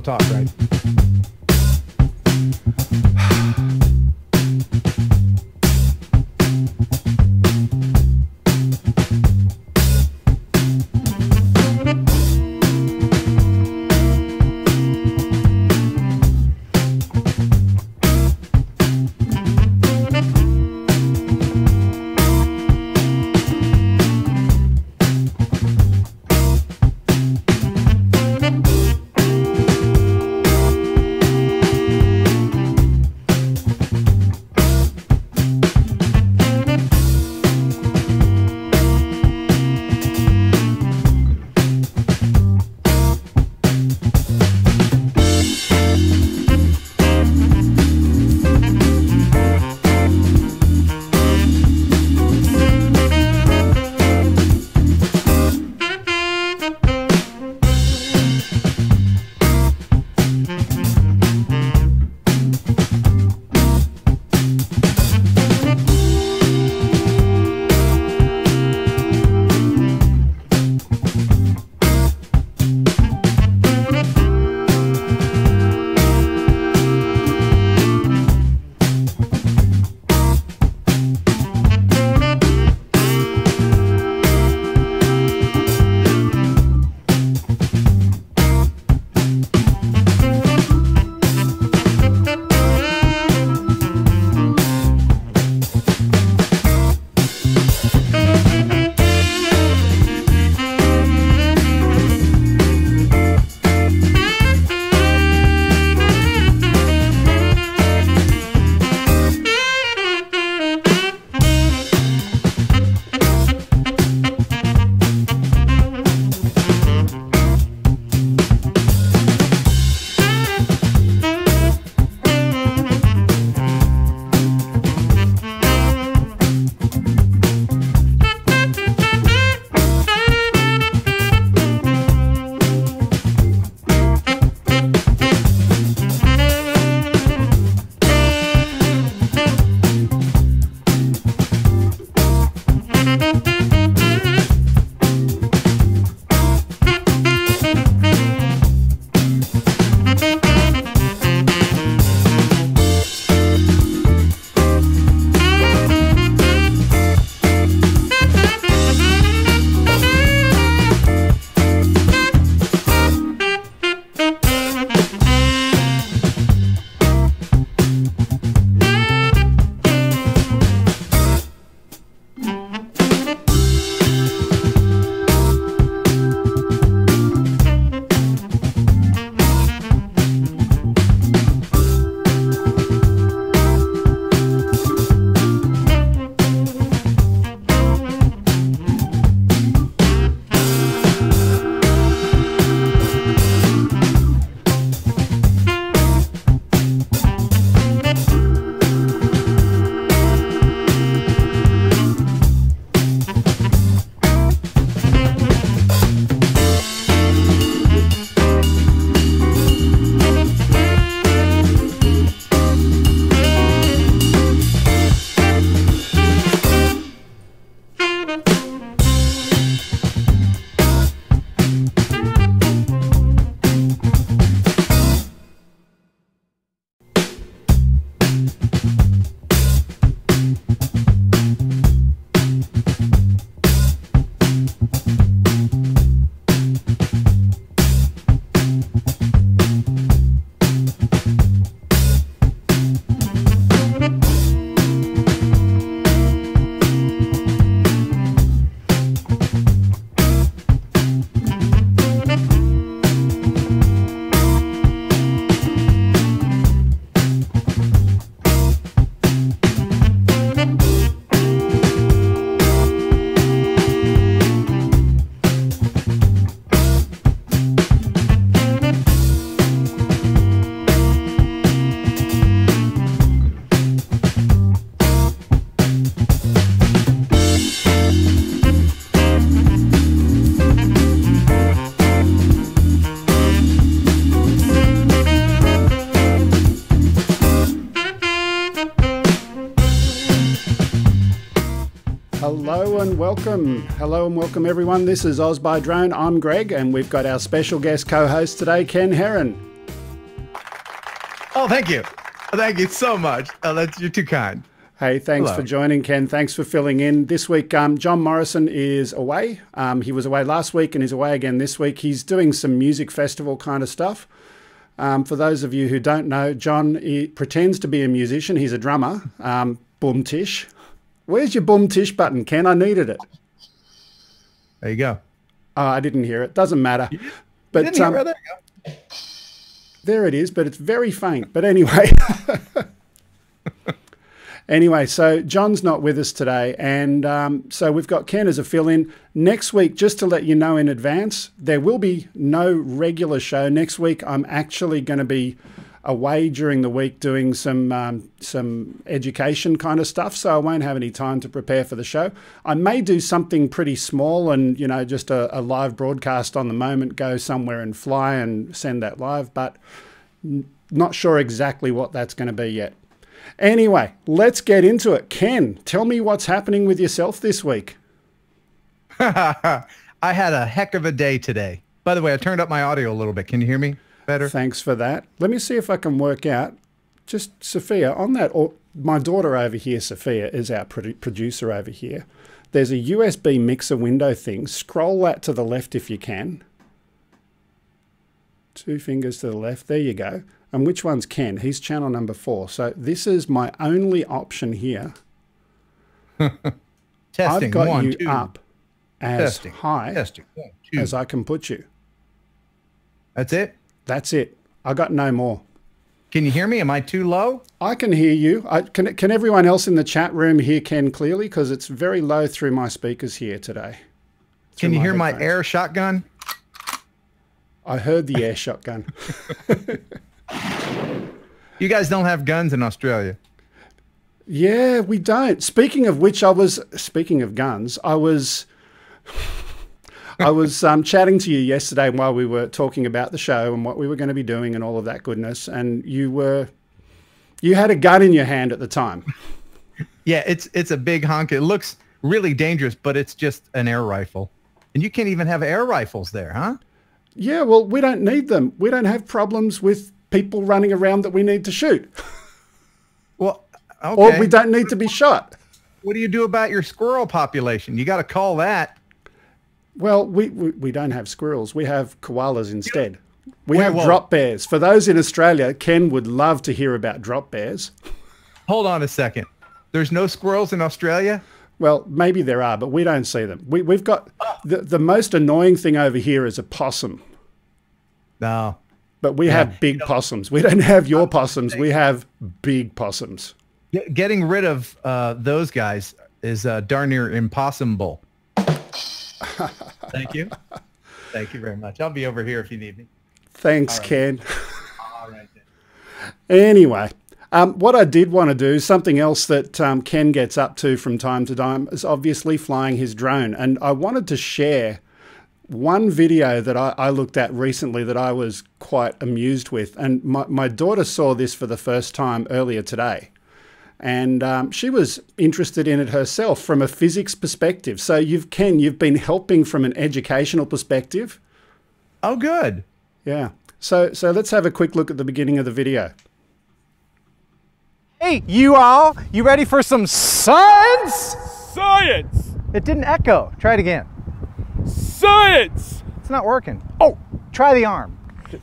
talk, right? Hello and welcome everyone. This is Oz by Drone. I'm Greg and we've got our special guest co-host today, Ken Heron. Oh, thank you. Thank you so much. You're too kind. Hey, thanks for joining, Ken. Thanks for filling in. This week, John Morrison is away. He was away last week and he's away again this week. He's doing some music festival kind of stuff. For those of you who don't know, John pretends to be a musician. He's a drummer. Boom tish. Where's your boom tish button, Ken? I needed it. There you go. Oh, I didn't hear it. Doesn't matter. But there you go. There it is, but it's very faint. But anyway. Anyway, so John's not with us today, and so we've got Ken as a fill-in. Next week, just to let you know in advance, there will be no regular show. Next week, I'm actually going to be away during the week doing some education kind of stuff, so I won't have any time to prepare for the show. I may do something pretty small and, you know, just a live broadcast on the moment, go somewhere and fly and send that live, but not sure exactly what that's going to be yet. Anyway, let's get into it. Ken, tell me what's happening with yourself this week. I had a heck of a day today. By the way, I turned up my audio a little bit. Can you hear me better? Thanks for that. Let me see if I can work out. Just Sophia, on that, my daughter over here, Sophia, is our producer over here. There's a USB mixer window thing. Scroll that to the left if you can. 2 fingers to the left. There you go. And which one's Ken? He's channel number 4. So this is my only option here. Testing. I've got 1, you 2. up as Testing. high 1, 2. as I can put you. That's it? That's it. I got no more. Can you hear me? Am I too low? I can hear you. Can everyone else in the chat room hear Ken clearly? Because it's very low through my speakers here today. Can you hear my air shotgun? I heard the air shotgun. You guys don't have guns in Australia. Yeah, we don't. Speaking of which, speaking of guns, I was chatting to you yesterday while we were talking about the show and what we were going to be doing and all of that goodness. And you had a gun in your hand at the time. Yeah, it's a big honk. It looks really dangerous, but it's just an air rifle. And you can't even have air rifles there, huh? Yeah, well, we don't need them. We don't have problems with people running around that we need to shoot. Well, okay. Or we don't need to be shot. What do you do about your squirrel population? You got to call that. Well, we don't have squirrels. We have koalas instead. We have drop bears. For those in Australia, Ken would love to hear about drop bears. Hold on a second. There's no squirrels in Australia? Well, maybe there are, but we don't see them. We've got the most annoying thing over here is a possum. No. But we have big possums. We don't have your possums. We have big possums. Getting rid of those guys is darn near impossible. Thank you. Thank you very much. I'll be over here if you need me. Thanks, Ken. All right. Anyway, what I did want to do, something else that Ken gets up to from time to time, is obviously flying his drone. And I wanted to share one video that I looked at recently that I was quite amused with. And my daughter saw this for the first time earlier today. And she was interested in it herself from a physics perspective. So Ken, you've been helping from an educational perspective. Oh, good. Yeah. So let's have a quick look at the beginning of the video. Hey, you all, you ready for some science? Science! It didn't echo. Try it again. Science! It's not working. Oh, try the arm.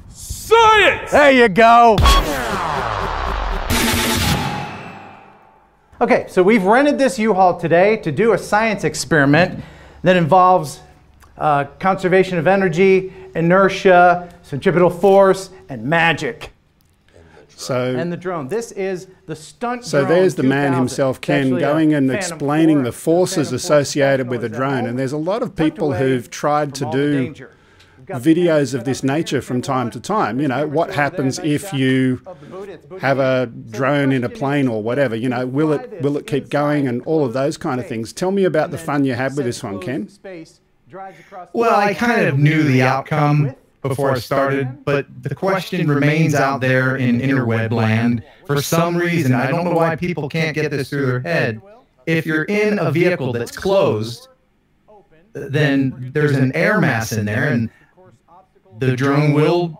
Science! There you go. Okay, so we've rented this U-Haul today to do a science experiment that involves conservation of energy, inertia, centripetal force, and magic. And the drone. This is the stunt drone. So there's the man himself, Ken, going and explaining the forces associated with a drone. And there's a lot of people who've tried to do videos of this nature from time to time. You know, what happens if you have a drone in a plane or whatever? You know, will it keep going and all of those kind of things. Tell me about the fun you had with this one, Ken. Well, I kind of knew the outcome before I started, but the question remains out there in interweb land. For some reason, I don't know why people can't get this through their head. If you're in a vehicle that's closed, then there's an air mass in there, and the drone will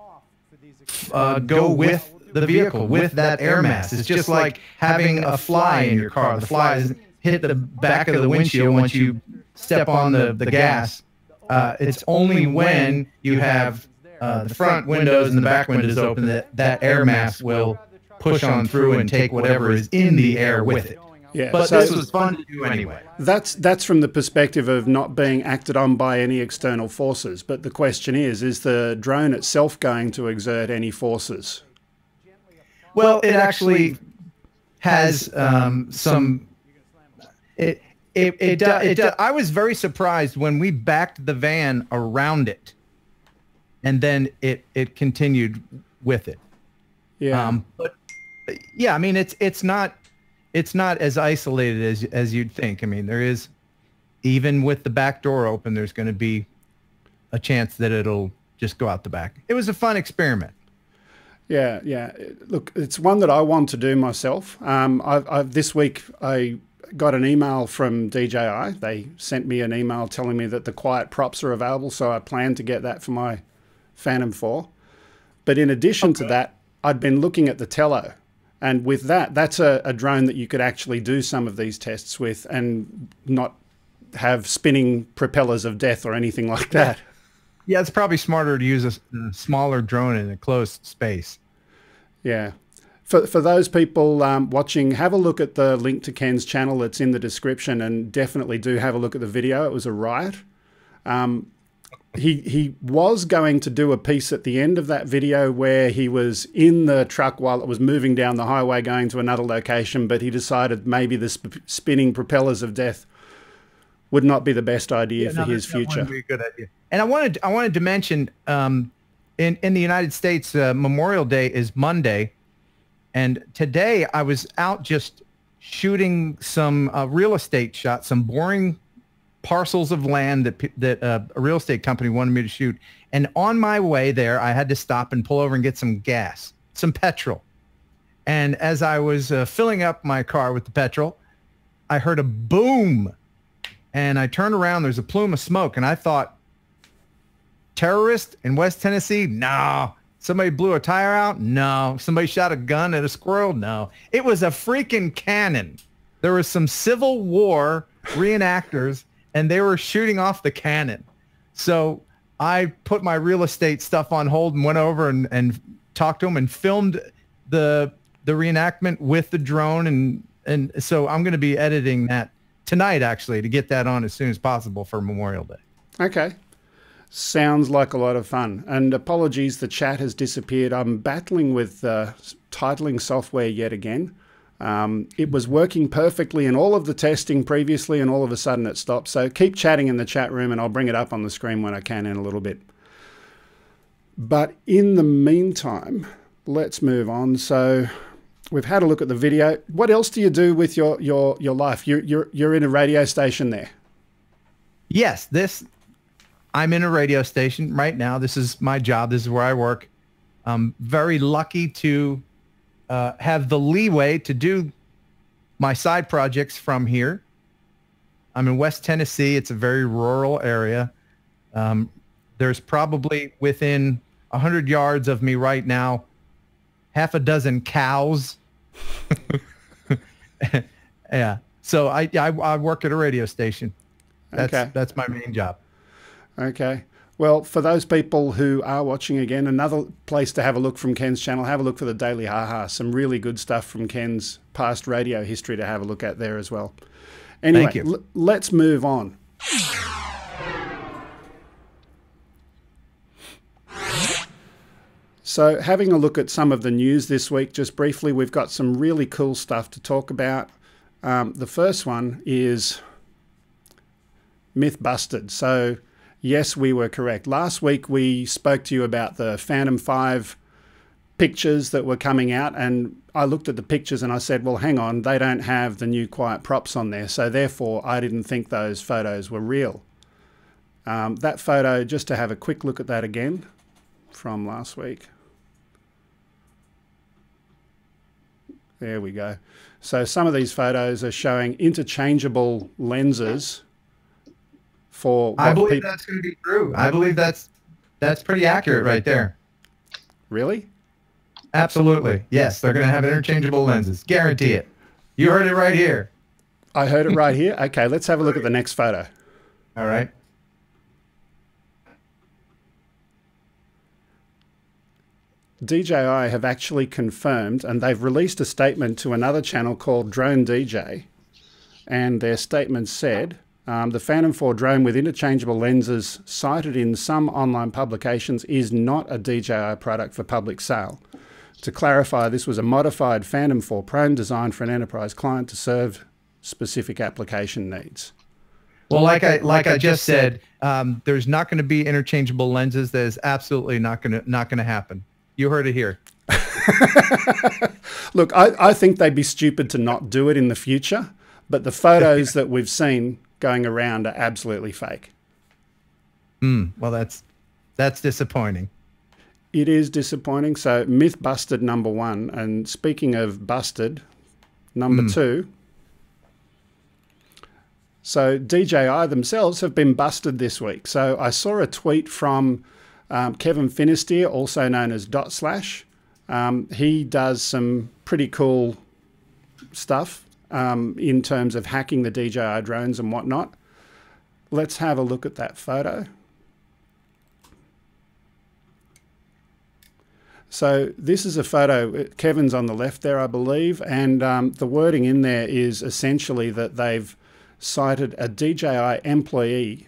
go with the vehicle with that air mass. It's just like having a fly in your car. The flies hit the back of the windshield once you step on the gas. It's only when you have the front windows and the back windows open that air mass will push on through and take whatever is in the air with it. Yeah, but so this was fun to do anyway. That's from the perspective of not being acted on by any external forces. But the question is the drone itself going to exert any forces? Well, it actually has some. I was very surprised when we backed the van around it, and then it continued with it. Yeah. But yeah, I mean it's not as isolated as you'd think. I mean, there is, even with the back door open, there's going to be a chance that it'll just go out the back. It was a fun experiment. Yeah, yeah. Look, it's one that I want to do myself. This week I got an email from DJI. They sent me an email telling me that the quiet props are available, so I plan to get that for my Phantom 4. But in addition to that, I'd been looking at the Tello. And with that, that's a drone that you could actually do some of these tests with and not have spinning propellers of death or anything like that. Yeah, it's probably smarter to use a smaller drone in a closed space. Yeah. For those people watching, have a look at the link to Ken's channel. It's in the description, and definitely do have a look at the video. It was a riot. He was going to do a piece at the end of that video where he was in the truck while it was moving down the highway going to another location, but he decided maybe the spinning propellers of death would not be the best idea for his future. That would be a good idea. And I wanted to mention in the United States, Memorial Day is Monday, and today I was out just shooting some real estate shots, some boring parcels of land that a real estate company wanted me to shoot. And on my way there, I had to stop and pull over and get some gas, some petrol. And as I was filling up my car with the petrol, I heard a boom. And I turned around, there's a plume of smoke. And I thought, terrorist in West Tennessee? No. Somebody blew a tire out? No. Somebody shot a gun at a squirrel? No. It was a freaking cannon. There was some Civil War reenactors, and they were shooting off the cannon. So I put my real estate stuff on hold and went over and talked to them and filmed the reenactment with the drone. And so I'm going to be editing that tonight, actually, to get that on as soon as possible for Memorial Day. Okay. Sounds like a lot of fun. And apologies, the chat has disappeared. I'm battling with titling software yet again. It was working perfectly in all of the testing previously, and all of a sudden it stopped. So keep chatting in the chat room and I'll bring it up on the screen when I can in a little bit. But in the meantime, let's move on. So we've had a look at the video. What else do you do with your life? You're in a radio station there. Yes, I'm in a radio station right now. This is my job. This is where I work. I'm very lucky to have the leeway to do my side projects from here. I'm in West Tennessee. It's a very rural area. There's probably within 100 yards of me right now, half a dozen cows. Yeah. So I work at a radio station. That's my main job. Okay. Well, for those people who are watching again, another place to have a look from Ken's channel, have a look for the Daily Ha-Ha. Some really good stuff from Ken's past radio history to have a look at there as well. Anyway, let's move on. So having a look at some of the news this week, just briefly, we've got some really cool stuff to talk about. The first one is myth busted. So yes, we were correct. Last week we spoke to you about the Phantom 5 pictures that were coming out, and I looked at the pictures and I said, well, hang on, they don't have the new quiet props on there, so therefore I didn't think those photos were real. That photo, just to have a quick look at that again from last week. There we go. So some of these photos are showing interchangeable lenses for I believe that's going to be true. I believe that's pretty accurate right there. Really? Absolutely. Yes, they're going to have interchangeable lenses. Guarantee it. You heard it right here. I heard it right here. Okay, let's have a look at the next photo. All right. DJI have actually confirmed, and they've released a statement to another channel called Drone DJ, and their statement said, the Phantom 4 drone with interchangeable lenses cited in some online publications is not a DJI product for public sale. To clarify, this was a modified Phantom 4 Prone designed for an enterprise client to serve specific application needs. Well, like I just said, there's not going to be interchangeable lenses. That is absolutely not going to happen. You heard it here. Look, I think they'd be stupid to not do it in the future, but the photos that we've seen going around are absolutely fake. Well, that's disappointing. It is disappointing. So myth busted number 1. And speaking of busted, number 2. So DJI themselves have been busted this week. So I saw a tweet from Kevin Finisterre, also known as Dot Slash. He does some pretty cool stuff in terms of hacking the DJI drones and whatnot. Let's have a look at that photo. So this is a photo. Kevin's on the left there, I believe, and the wording in there is essentially that they've cited a DJI employee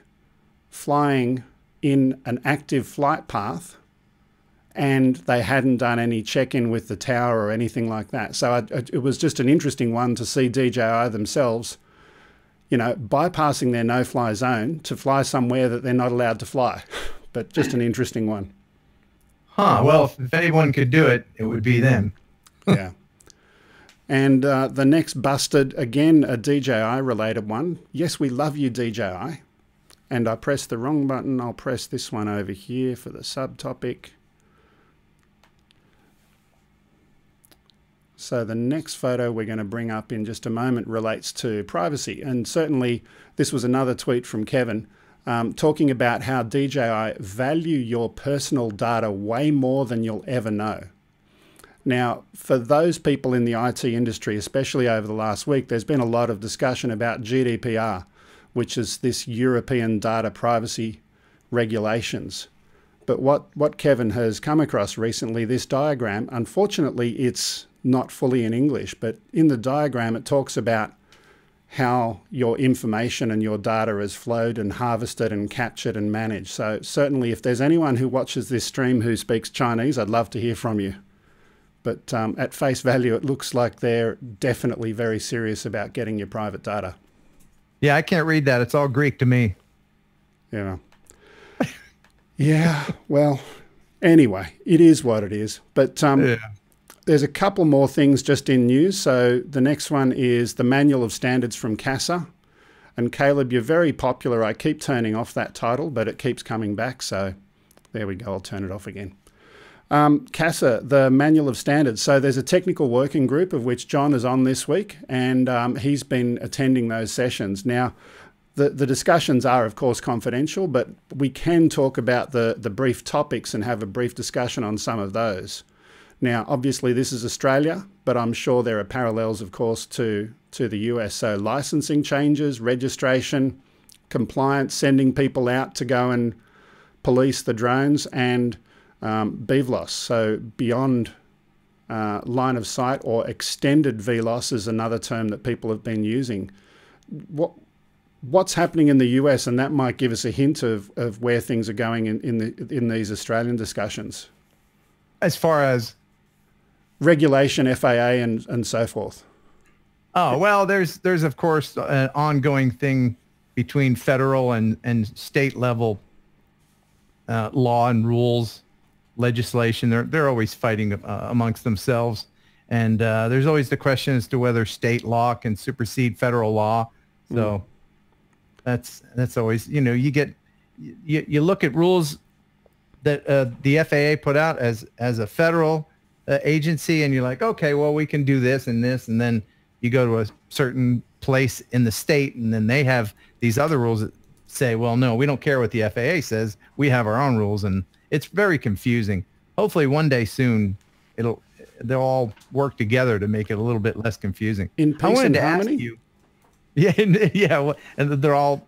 flying in an active flight path, and they hadn't done any check-in with the tower or anything like that. So it was just an interesting one to see DJI themselves, you know, bypassing their no-fly zone to fly somewhere that they're not allowed to fly. But just an interesting one. Huh. Well, if anyone could do it, it would be them. Yeah. And the next busted, again, a DJI-related one. Yes, we love you, DJI. And I pressed the wrong button. I'll press this one over here for the subtopic. So the next photo we're going to bring up in just a moment relates to privacy. And certainly this was another tweet from Kevin talking about how DJI value your personal data way more than you'll ever know. Now, for those people in the IT industry, especially over the last week, there's been a lot of discussion about GDPR, which is this European data privacy regulations. But what Kevin has come across recently, this diagram, unfortunately, it's not fully in English, but in the diagram, it talks about how your information and your data is flowed and harvested and captured and managed. So certainly if there's anyone who watches this stream who speaks Chinese, I'd love to hear from you. But at face value, it looks like they're definitely very serious about getting your private data. Yeah, I can't read that. It's all Greek to me. Yeah. Yeah, well, anyway, it is what it is. But yeah. There's a couple more things just in news. So the next one is the Manual of Standards from CASA. And Caleb, you're very popular. I keep turning off that title, but it keeps coming back. So there we go. I'll turn it off again. CASA, the Manual of Standards. So there's a technical working group of which John is on this week, and he's been attending those sessions. Now, the discussions are, of course, confidential, but we can talk about the brief topics and have a brief discussion on some of those. Now, obviously, this is Australia, but I'm sure there are parallels, of course, to the US. So licensing changes, registration, compliance, sending people out to go and police the drones, and BVLOS. So beyond line of sight, or extended VLOS is another term that people have been using. What's happening in the US, and that might give us a hint of where things are going in these Australian discussions. As far as regulation, FAA, and so forth. Oh, well, there's of course an ongoing thing between federal and state level law and rules, legislation. They're always fighting amongst themselves, and there's always the question as to whether state law can supersede federal law. So that's always, you know, you look at rules that the FAA put out as a federal agency, and you're like, okay, well, we can do this and this, and then you go to a certain place in the state, and then they have these other rules that say, well, no, we don't care what the FAA says, we have our own rules, and it's very confusing. Hopefully one day soon they all work together to make it a little bit less confusing. In peace and harmony? Yeah, well, and they're all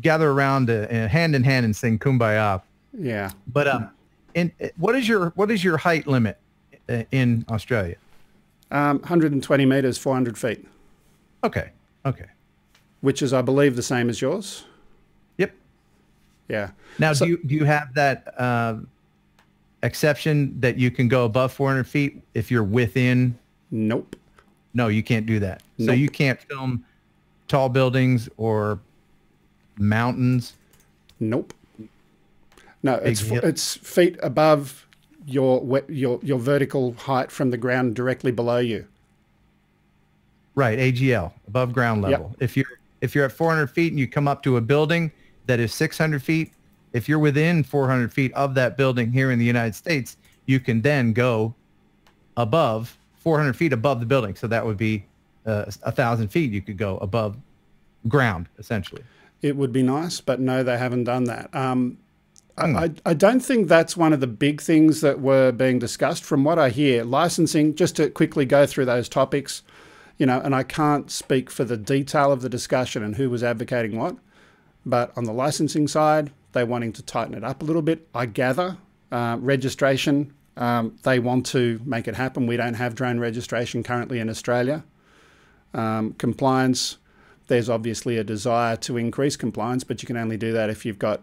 gather around hand in hand and sing Kumbaya. Yeah. But what is your height limit in Australia? 120 meters, 400 feet. Okay. Which is, I believe, the same as yours. Yep. Yeah. Now, do you have that exception that you can go above 400 feet if you're within? Nope. No, you can't do that. Nope. So you can't film tall buildings or mountains? Nope. No, it's feet above your vertical height from the ground directly below you. Right, AGL, above ground level. Yep. If you're at 400 feet and you come up to a building that is 600 feet, if you're within 400 feet of that building here in the United States, you can then go above 400 feet above the building. So that would be 1,000 feet. You could go above ground, essentially. It would be nice, but no, they haven't done that. I don't think that's one of the big things that were being discussed. From what I hear, licensing, just to quickly go through those topics, and I can't speak for the detail of the discussion and who was advocating what, but on the licensing side, they're wanting to tighten it up a little bit. I gather registration, they want to make it happen. We don't have drone registration currently in Australia. Compliance, there's obviously a desire to increase compliance, but you can only do that if you've got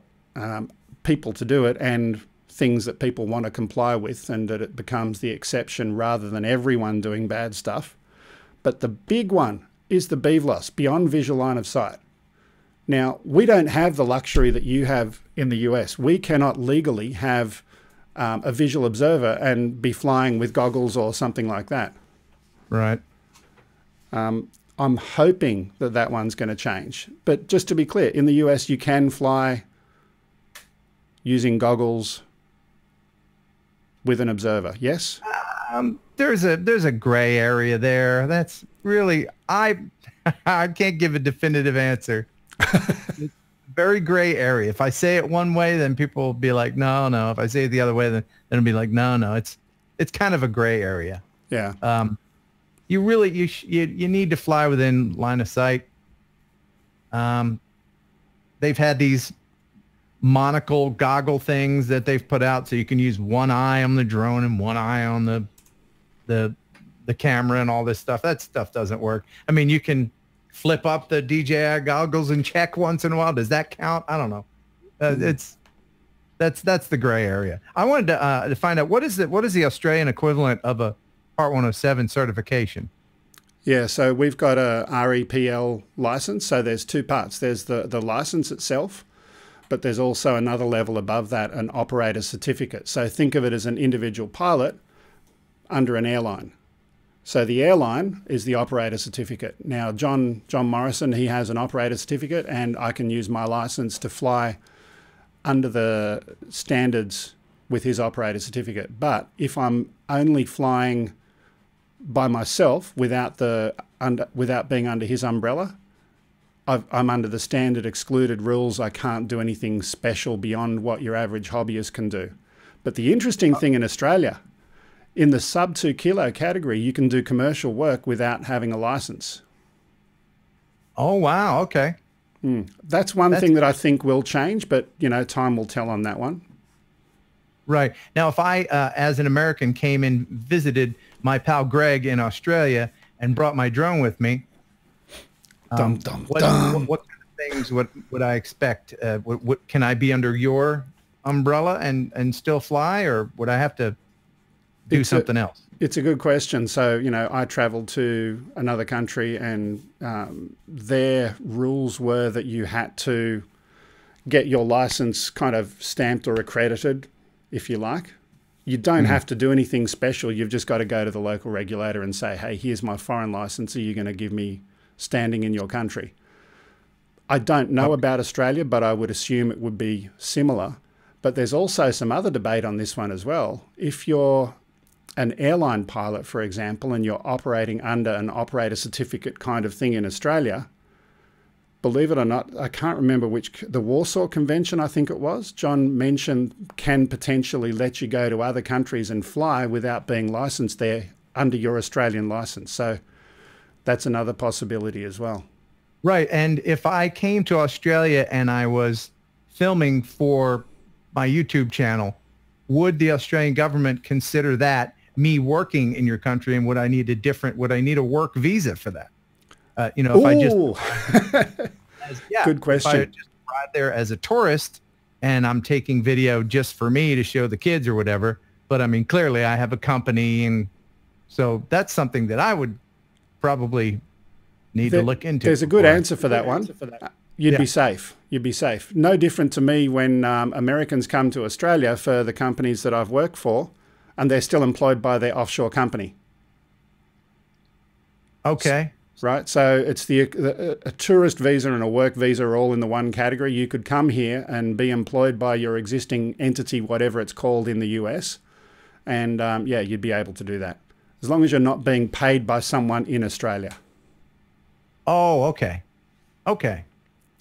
people to do it and things that people want to comply with, and that it becomes the exception rather than everyone doing bad stuff. But the big one is the BVLOS, beyond visual line of sight. Now, we don't have the luxury that you have in the US. We cannot legally have a visual observer and be flying with goggles or something like that. Right. I'm hoping that that one's going to change. But just to be clear, in the US, you can fly using goggles with an observer. Yes? There's a gray area there. That's really, I can't give a definitive answer. It's a very gray area. If I say it one way, then people will be like, no. If I say it the other way, then it'll be like, no. It's kind of a gray area. Yeah. You need to fly within line of sight. They've had these monocle goggle things that they've put out so you can use one eye on the drone and one eye on the camera and all this stuff. That stuff doesn't work. I mean, you can flip up the DJI goggles and check once in a while. Does that count? I don't know. That's the gray area. I wanted to find out what is the Australian equivalent of a Part 107 certification? Yeah, so we've got a REPL license. So there's two parts. There's the license itself, but there's also another level above that, an operator certificate. So think of it as an individual pilot under an airline. So the airline is the operator certificate. Now, John Morrison, he has an operator certificate, and I can use my license to fly under the standards with his operator certificate. But if I'm only flying by myself without being under his umbrella, I'm under the standard excluded rules. I can't do anything special beyond what your average hobbyist can do. But the interesting thing in Australia, in the sub 2 kilo category, you can do commercial work without having a license. Oh, wow. Okay. That's one thing that I think will change, but time will tell on that one. Right. Now, if I, as an American, came and visited my pal Greg in Australia and brought my drone with me, what kind of things would I expect? What can I be under your umbrella and still fly, or would I have to do something else? It's a good question. So, I traveled to another country, and their rules were that you had to get your license kind of stamped or accredited, if you like. You don't have to do anything special. You've just got to go to the local regulator and say, hey, here's my foreign license. Are you going to give me standing in your country? I don't know about Australia, but I would assume it would be similar. But there's also some other debate on this one as well. If you're an airline pilot, for example, and you're operating under an operator certificate kind of thing in Australia, believe it or not, I can't remember the Warsaw Convention, I think it was. John mentioned can potentially let you go to other countries and fly without being licensed there under your Australian license. So that's another possibility as well. Right. And if I came to Australia and I was filming for my YouTube channel, would the Australian government consider that me working in your country, and would I need a work visa for that? You know, if I just, good question. If I just arrive there as a tourist and I'm taking video just for me to show the kids or whatever, but I mean, clearly I have a company, and so that's something that I would probably need to look into. There's a good answer for that one. You'd be safe. You'd be safe. No different to me when Americans come to Australia for the companies that I've worked for, and they're still employed by their offshore company. Okay. Right. So it's a tourist visa and a work visa are all in the one category. You could come here and be employed by your existing entity, whatever it's called in the US. And yeah, you'd be able to do that as long as you're not being paid by someone in Australia. Oh, okay. Okay.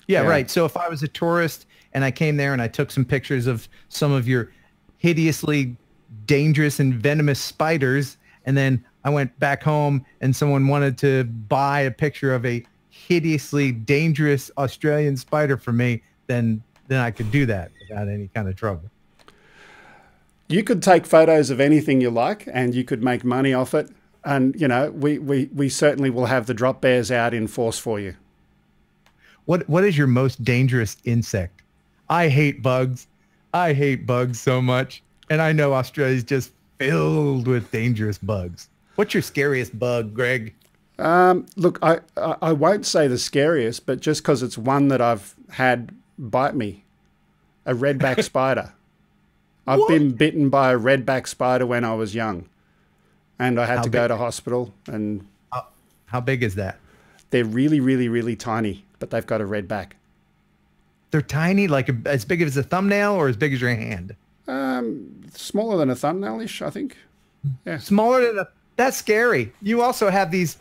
Yeah, right. So if I was a tourist and I came there and I took some pictures of some of your hideously dangerous and venomous spiders, and then I went back home and someone wanted to buy a picture of a hideously dangerous Australian spider for me, then I could do that without any kind of trouble. You could take photos of anything you like and you could make money off it. And, you know, we certainly will have the drop bears out in force for you. What is your most dangerous insect? I hate bugs. I hate bugs so much. And I know Australia's just filled with dangerous bugs. What's your scariest bug, Greg? Look, I won't say the scariest, but just because it's one that I've had bite me, a redback spider. I've been bitten by a redback spider when I was young, and I had to go to hospital. And how big is that? They're really, really, really tiny, but they've got a redback. They're tiny, like as big as a thumbnail or as big as your hand? Smaller than a thumbnail-ish, I think. Yeah. Smaller than a... That's scary. You also have these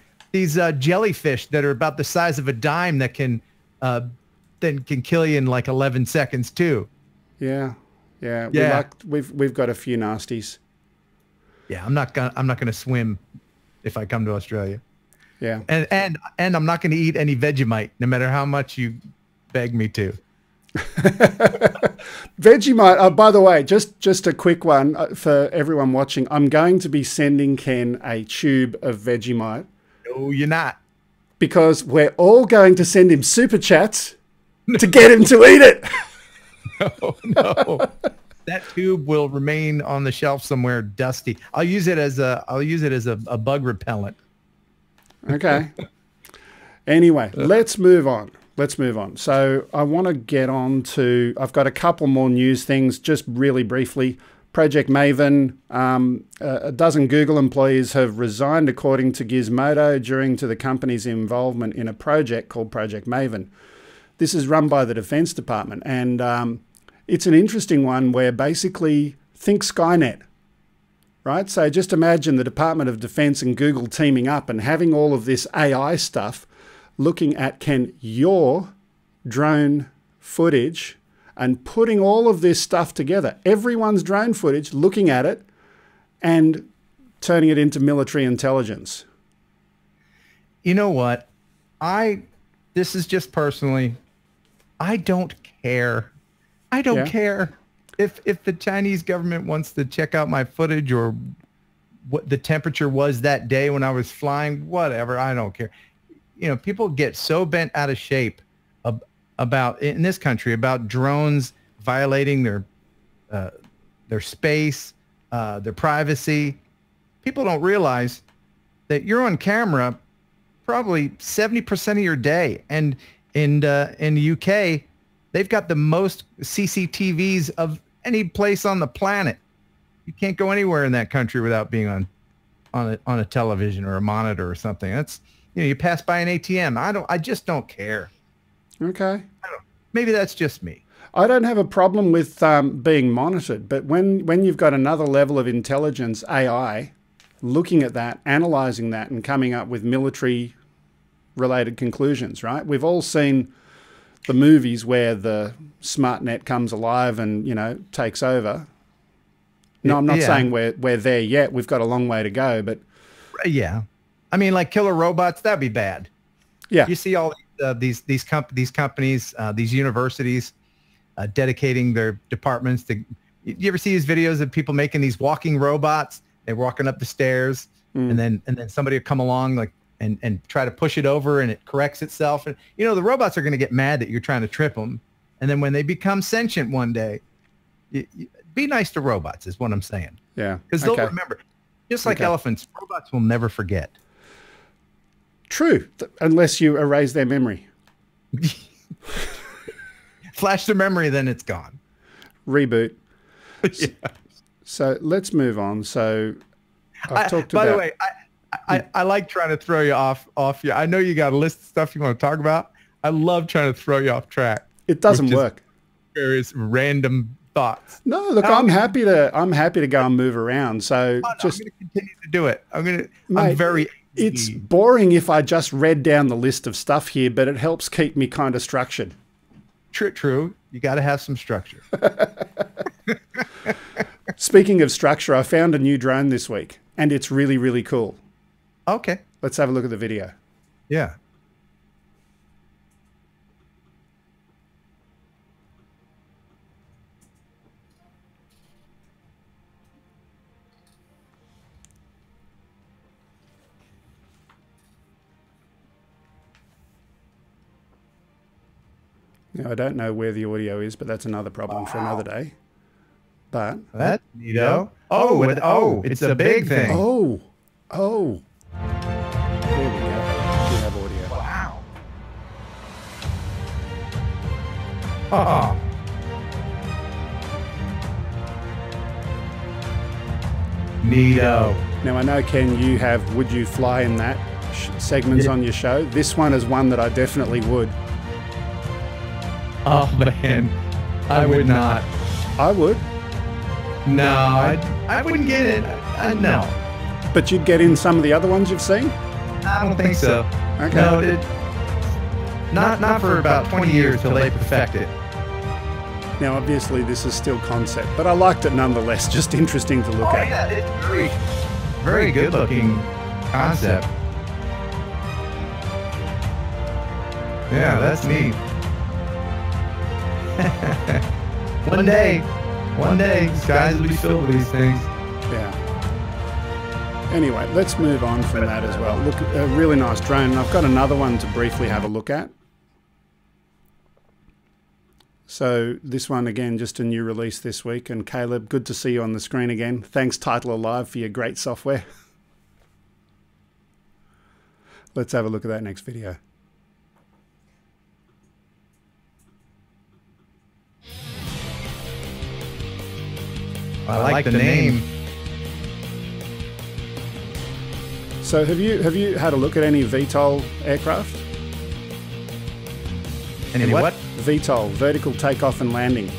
jellyfish that are about the size of a dime that can kill you in like 11 seconds too. Yeah, yeah. We've got a few nasties. Yeah, I'm not gonna swim if I come to Australia. Yeah, and I'm not gonna eat any Vegemite, no matter how much you beg me to. Vegemite. By the way, just a quick one for everyone watching. I'm going to be sending Ken a tube of Vegemite. No, you're not. Because we're all going to send him super chats to get him to eat it. No. That tube will remain on the shelf somewhere dusty. I'll use it as a bug repellent. Okay. Anyway, let's move on. So I want to get on to, I've got a couple more news things, just really briefly. Project Maven, a dozen Google employees have resigned according to Gizmodo due to the company's involvement in a project called Project Maven. This is run by the Defense Department, and it's an interesting one where basically think Skynet, right? So just imagine the Department of Defense and Google teaming up and having all of this AI stuff looking at your drone footage and putting all of this stuff together, everyone's drone footage, looking at it and turning it into military intelligence. You know what? This is just personally, I don't care. I don't care if the Chinese government wants to check out my footage or what the temperature was that day when I was flying, whatever. I don't care. You know, people get so bent out of shape about in this country about drones violating their space, their privacy. People don't realize that you're on camera probably 70% of your day, and in the UK, they've got the most CCTVs of any place on the planet. You can't go anywhere in that country without being on a television or a monitor or something. That's, you know, you pass by an ATM. I just don't care. Okay. Maybe that's just me. I don't have a problem with being monitored, but when you've got another level of intelligence, AI, looking at that, analyzing that, and coming up with military-related conclusions, right? We've all seen the movies where the smart net comes alive and, you know, takes over. No, I'm not saying we're there yet. We've got a long way to go, but yeah, I mean, like killer robots, that'd be bad. Yeah, you see all these companies, these universities dedicating their departments to. You ever see these videos of people making these walking robots? They're walking up the stairs, and then somebody will come along like and try to push it over, and it corrects itself. And you know the robots are going to get mad that you're trying to trip them, and then when they become sentient one day, be nice to robots is what I'm saying. Yeah, because they'll remember. Just like elephants, robots will never forget. True, unless you erase their memory. Flash their memory, then it's gone. Reboot. Yeah. So let's move on. So I've talked by about... the way, I like trying to throw you off you. I know you got a list of stuff you want to talk about. I love trying to throw you off track. It doesn't work. Various random thoughts. No, look, I'm happy to go and move around. So just I'm going to continue to do it. I'm very. It's boring if I just read down the list of stuff here, but it helps keep me kind of structured. True. You got to have some structure. Speaking of structure, I found a new drone this week, and it's really, really cool. Okay. Let's have a look at the video. Yeah. Now, I don't know where the audio is, but that's another problem for another day. But that's neato. Oh, it's a big thing. Oh. There we go. We have audio. Wow. Oh. Neato. Now, I know, Ken, you have Would You Fly in That segments on your show. This one is one that I definitely would. Oh, man. I would not. I would. No, I wouldn't get it. No. But you'd get in some of the other ones you've seen? I don't think so. Okay. No, not for about 20 years till they perfect it. Now, obviously, this is still concept, but I liked it nonetheless. Just interesting to look at. Yeah, it's very, very good-looking concept. Yeah, that's neat. One day, skies will be filled with these things. Yeah. Anyway, let's move on from that as well. Look, a really nice drone. And I've got another one to briefly have a look at. So this one, again, just a new release this week. And Caleb, good to see you on the screen again. Thanks, Title Alive, for your great software. Let's have a look at that next video. I like the name. So have you had a look at any VTOL aircraft? Any what? VTOL, vertical takeoff and landing.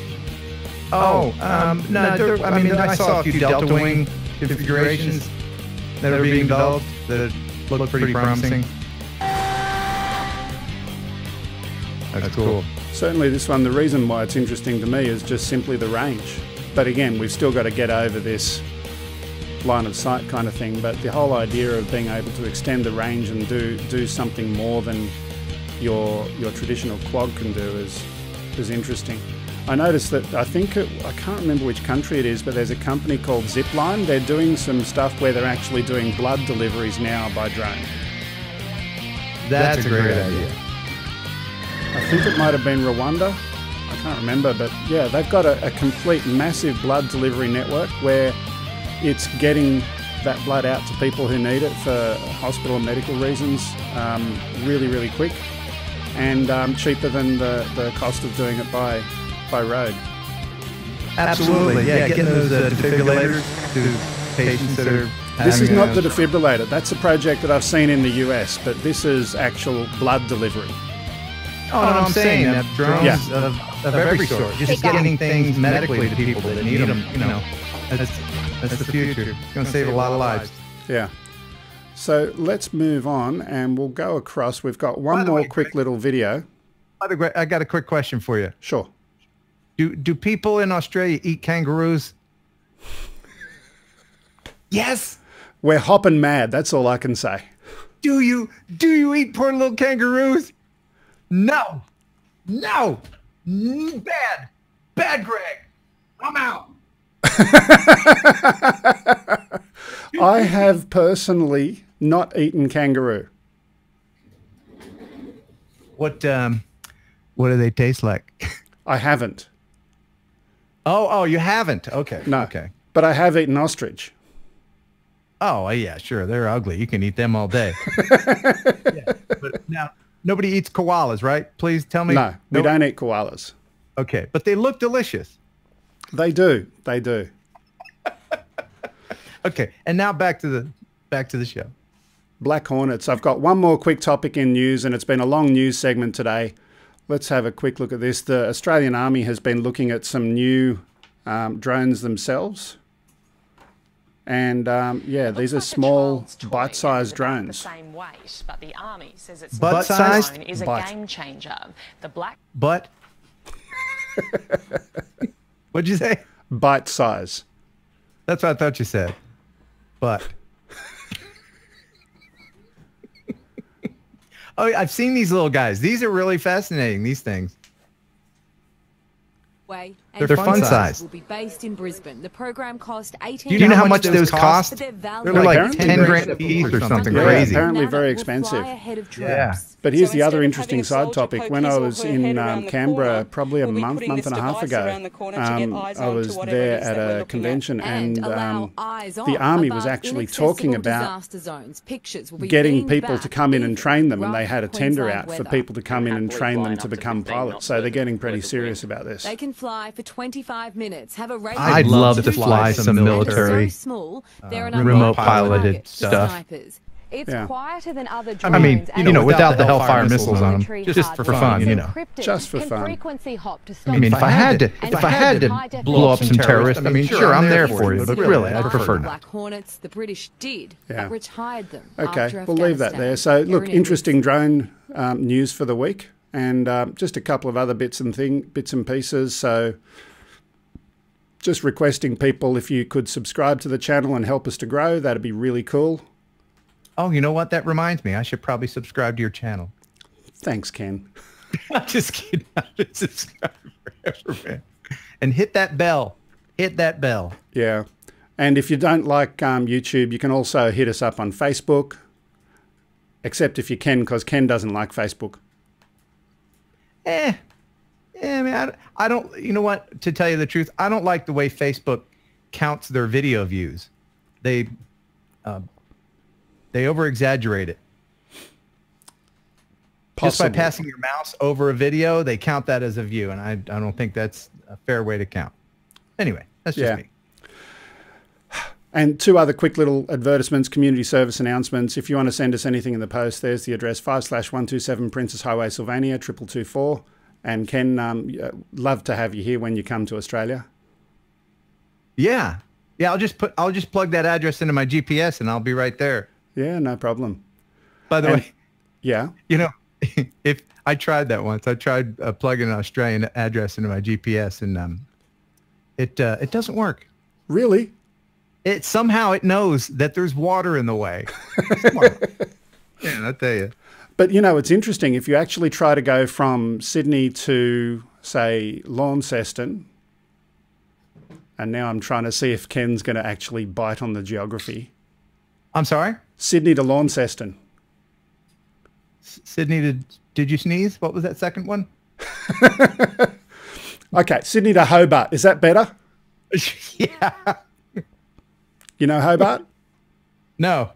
No. I mean, I saw a few Delta Wing configurations that are being developed that look pretty promising. That's cool. Certainly this one, the reason why it's interesting to me is just simply the range. But again, we've still got to get over this line of sight kind of thing. But the whole idea of being able to extend the range and do something more than your traditional quad can do is interesting. I noticed that I can't remember which country it is, but there's a company called Zipline. They're doing some stuff where they're actually doing blood deliveries now by drone. That's a great idea. I think it might have been Rwanda. I can't remember, but yeah, they've got a complete massive blood delivery network where it's getting that blood out to people who need it for hospital and medical reasons really, really quick and cheaper than the cost of doing it by road. Absolutely, yeah, getting those defibrillators to patients that are... This is not the defibrillator. That's a project that I've seen in the US, but this is actual blood delivery. Oh, no, I'm saying that drones of every sort, just getting things medically to people that need them, you know, that's the future. It's going to save a lot of lives. Yeah. So let's move on and we'll go across. We've got one more quick little video. By the way, I got a quick question for you. Sure. Do people in Australia eat kangaroos? Yes. We're hopping mad. That's all I can say. Do you eat poor little kangaroos? No. No. Bad, Greg. I'm out. I have personally not eaten kangaroo. What do they taste like? I haven't. Oh, you haven't. Okay. No. Okay. But I have eaten ostrich. Oh, yeah, sure. They're ugly. You can eat them all day. Yeah, but now, nobody eats koalas, right? Please tell me. No, we don't eat koalas. Okay, but they look delicious. They do. They do. Okay, and now back to the show. Black Hornets. I've got one more quick topic in news, and it's been a long news segment today. Let's have a quick look at this. The Australian Army has been looking at some new drones themselves. And yeah, these are small, bite-sized drones. Same weight, but the Army says its butt-sized drone is a game changer. The black butt. What'd you say? Bite size. That's what I thought you said. But oh, I've seen these little guys. These are really fascinating. These things. They're fun size. Will be based in Brisbane. The program cost 18. Do you know how much those cost? They're like 10 grand a piece or something crazy. Apparently very expensive. Yeah. But here's the other interesting side topic. When I was in Canberra probably a month and a half ago, I was there at a convention, and the Army was actually talking about getting people to come in and train them, and they had a tender out for people to come in and train them to become pilots. So they're getting pretty serious about this. They can fly for 25 minutes. Have a race. I'd love to fly some military remote piloted stuff. It's quieter than other drones. I mean, you know, without the Hellfire missiles on them, just for fun, you know. Just for fun. I mean, if I had to blow up some terrorists, I mean, sure, I'm there for you, but really, I'd prefer not. Black Hornets, the British did, but retired them. Okay, we'll leave that there. So, look, interesting drone news for the week, and just a couple of other bits and pieces. So, just requesting people, if you could subscribe to the channel and help us to grow, that'd be really cool. Oh, you know what? That reminds me. I should probably subscribe to your channel. Thanks, Ken. I'm just kidding. I've been subscribed forever, man. And hit that bell. Hit that bell. Yeah. And if you don't like YouTube, you can also hit us up on Facebook. Except if you can, because Ken doesn't like Facebook. I mean, I don't, you know what? To tell you the truth, I don't like the way Facebook counts their video views. They over-exaggerate it. Possibly. Just by passing your mouse over a video, they count that as a view, and I don't think that's a fair way to count. Anyway, that's just me. And two other quick little advertisements, community service announcements. If you want to send us anything in the post, there's the address 5/127 Princess Highway, Sylvania, 2224. And Ken, love to have you here when you come to Australia. Yeah. Yeah, I'll just plug that address into my GPS and I'll be right there. Yeah, no problem. By the way, yeah, you know, if I tried that once, I tried plugging an Australian address into my GPS, and it doesn't work. Really? It somehow it knows that there's water in the way. Yeah, I tell you. But you know, it's interesting if you actually try to go from Sydney to say Launceston. And now I'm trying to see if Ken's going to actually bite on the geography. I'm sorry? Sydney to Launceston. Sydney to... Did you sneeze? What was that second one? Okay, Sydney to Hobart. Is that better? Yeah. You know Hobart? No.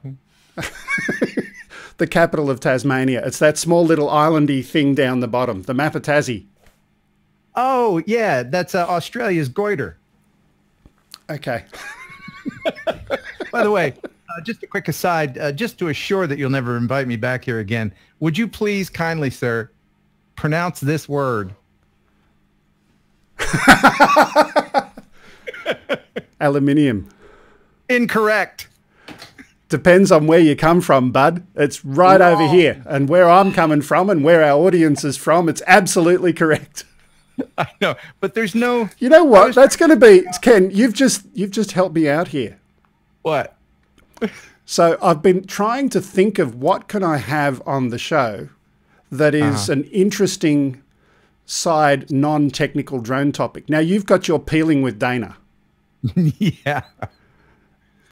The capital of Tasmania. It's that small little islandy thing down the bottom. The map of Tassie. Oh, yeah. That's Australia's goiter. Okay. By the way, just a quick aside, just to assure that you'll never invite me back here again, would you please kindly, sir, pronounce this word? Aluminium. Incorrect. Depends on where you come from, bud. It's right over here. And where I'm coming from and where our audience is from, it's absolutely correct. I know, but there's no... You know what? That's going to be... Ken, you've just helped me out here. What? So I've been trying to think of what can I have on the show that is an interesting side non-technical drone topic. Now, you've got your peeling with Dana. Yeah.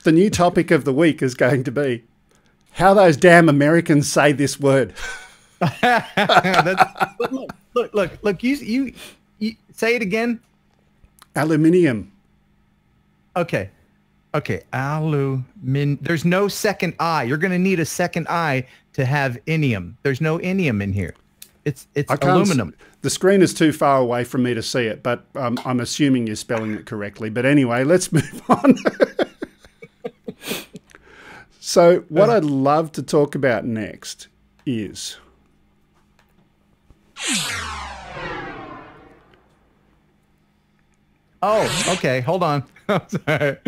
The new topic of the week is going to be how those damn Americans say this word. Look, you say it again. Aluminium. Okay. There's no second I. You're going to need a second I to have inium. There's no inium in here. It's aluminum. The screen is too far away from me to see it, but I'm assuming you're spelling it correctly. But anyway, let's move on. So what I'd love to talk about next is... Oh, okay. Hold on. I'm sorry.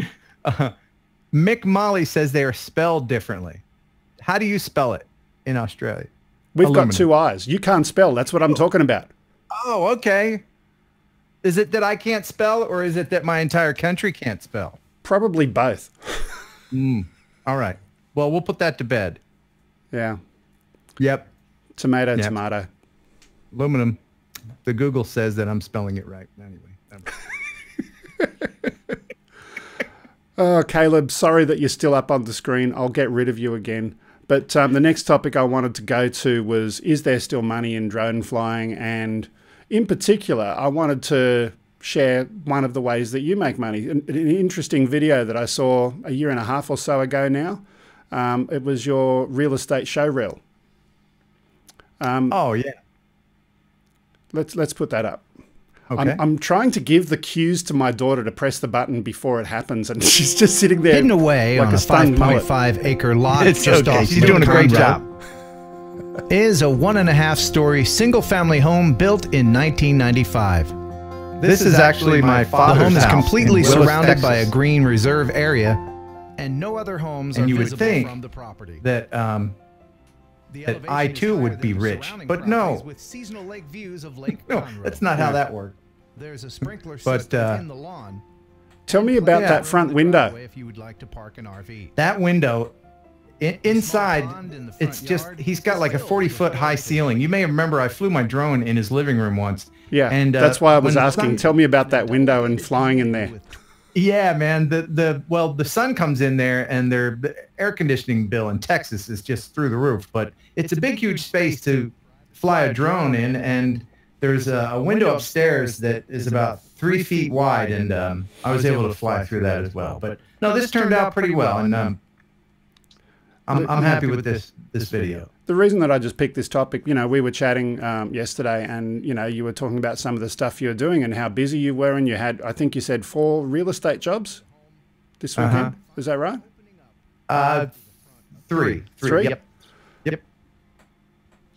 Mick Molly says they are spelled differently. How do you spell it in Australia? We've got two I's. You can't spell. That's what I'm talking about. Oh, okay. Is it that I can't spell, or is it that my entire country can't spell? Probably both. All right. Well, we'll put that to bed. Yeah. Yep. Tomato, tomato. Aluminum. The Google says that I'm spelling it right. Anyway. Oh, Caleb, sorry that you're still up on the screen. I'll get rid of you again. But the next topic I wanted to go to was, is there still money in drone flying? And in particular, I wanted to share one of the ways that you make money. An interesting video that I saw a year and a half or so ago now. It was your real estate show reel. Oh, yeah. Let's put that up. Okay. I'm trying to give the cues to my daughter to press the button before it happens, and she's just sitting there hidden away like on a 5.5 acre lot It's just okay. off She's doing a great job. Is a 1.5-story single-family home built in 1995. This is actually my father's The home is house completely in Willis, surrounded by a Texas. green reserve area, and no other homes And are you would visible think from the property. that that I too would be rich, but no. With seasonal lake views of Lake No, Kuhnert. that's not how that worked. There's a sprinkler But, system in the lawn. Tell me about Yeah. that front window. If you would like to park an RV. That window, inside, pond in the front it's just, yard he's got like a 40-foot high ceiling. You may remember I flew my drone in his living room once. Yeah, and that's why I was when the asking. sun- Tell me about that window and flying in there. Yeah, man. The sun comes in there, and the air conditioning bill in Texas is just through the roof. But it's a big, huge space to fly a drone in, and there's a window upstairs that is about 3 feet wide, and I was able to fly through that as well. But no, this turned out pretty well, and I'm happy with this video. The reason that I just picked this topic, you know, we were chatting yesterday, and you know, you were talking about some of the stuff you were doing and how busy you were, and you had, I think you said 4 real estate jobs this weekend. Is that right? 3. Three? Yep.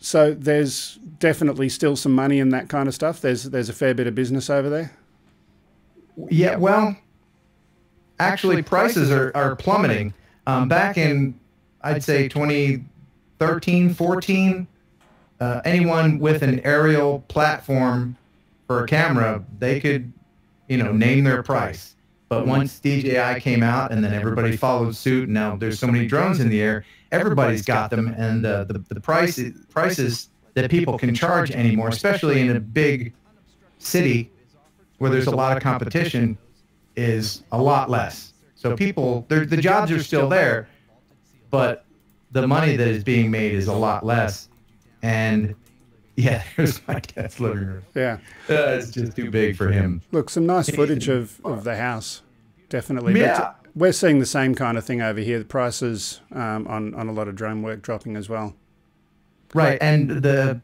So there's definitely still some money in that kind of stuff. There's a fair bit of business over there. Yeah, well, actually, prices are plummeting. Back in, I'd say, 2013, 14, anyone with an aerial platform for a camera, they could, name their price. But once DJI came out, and then everybody followed suit, and now there's so many drones in the air, everybody's got them, and the prices that people can charge anymore, especially in a big city where there's a lot of competition, is a lot less. So people, the jobs are still there, but the money that is being made is a lot less. And yeah, there's my dad's living room. Yeah. It's just too big for him. Look, some nice footage of the house, definitely. Yeah. But we're seeing the same kind of thing over here. The prices on a lot of drone work dropping as well. Right, and the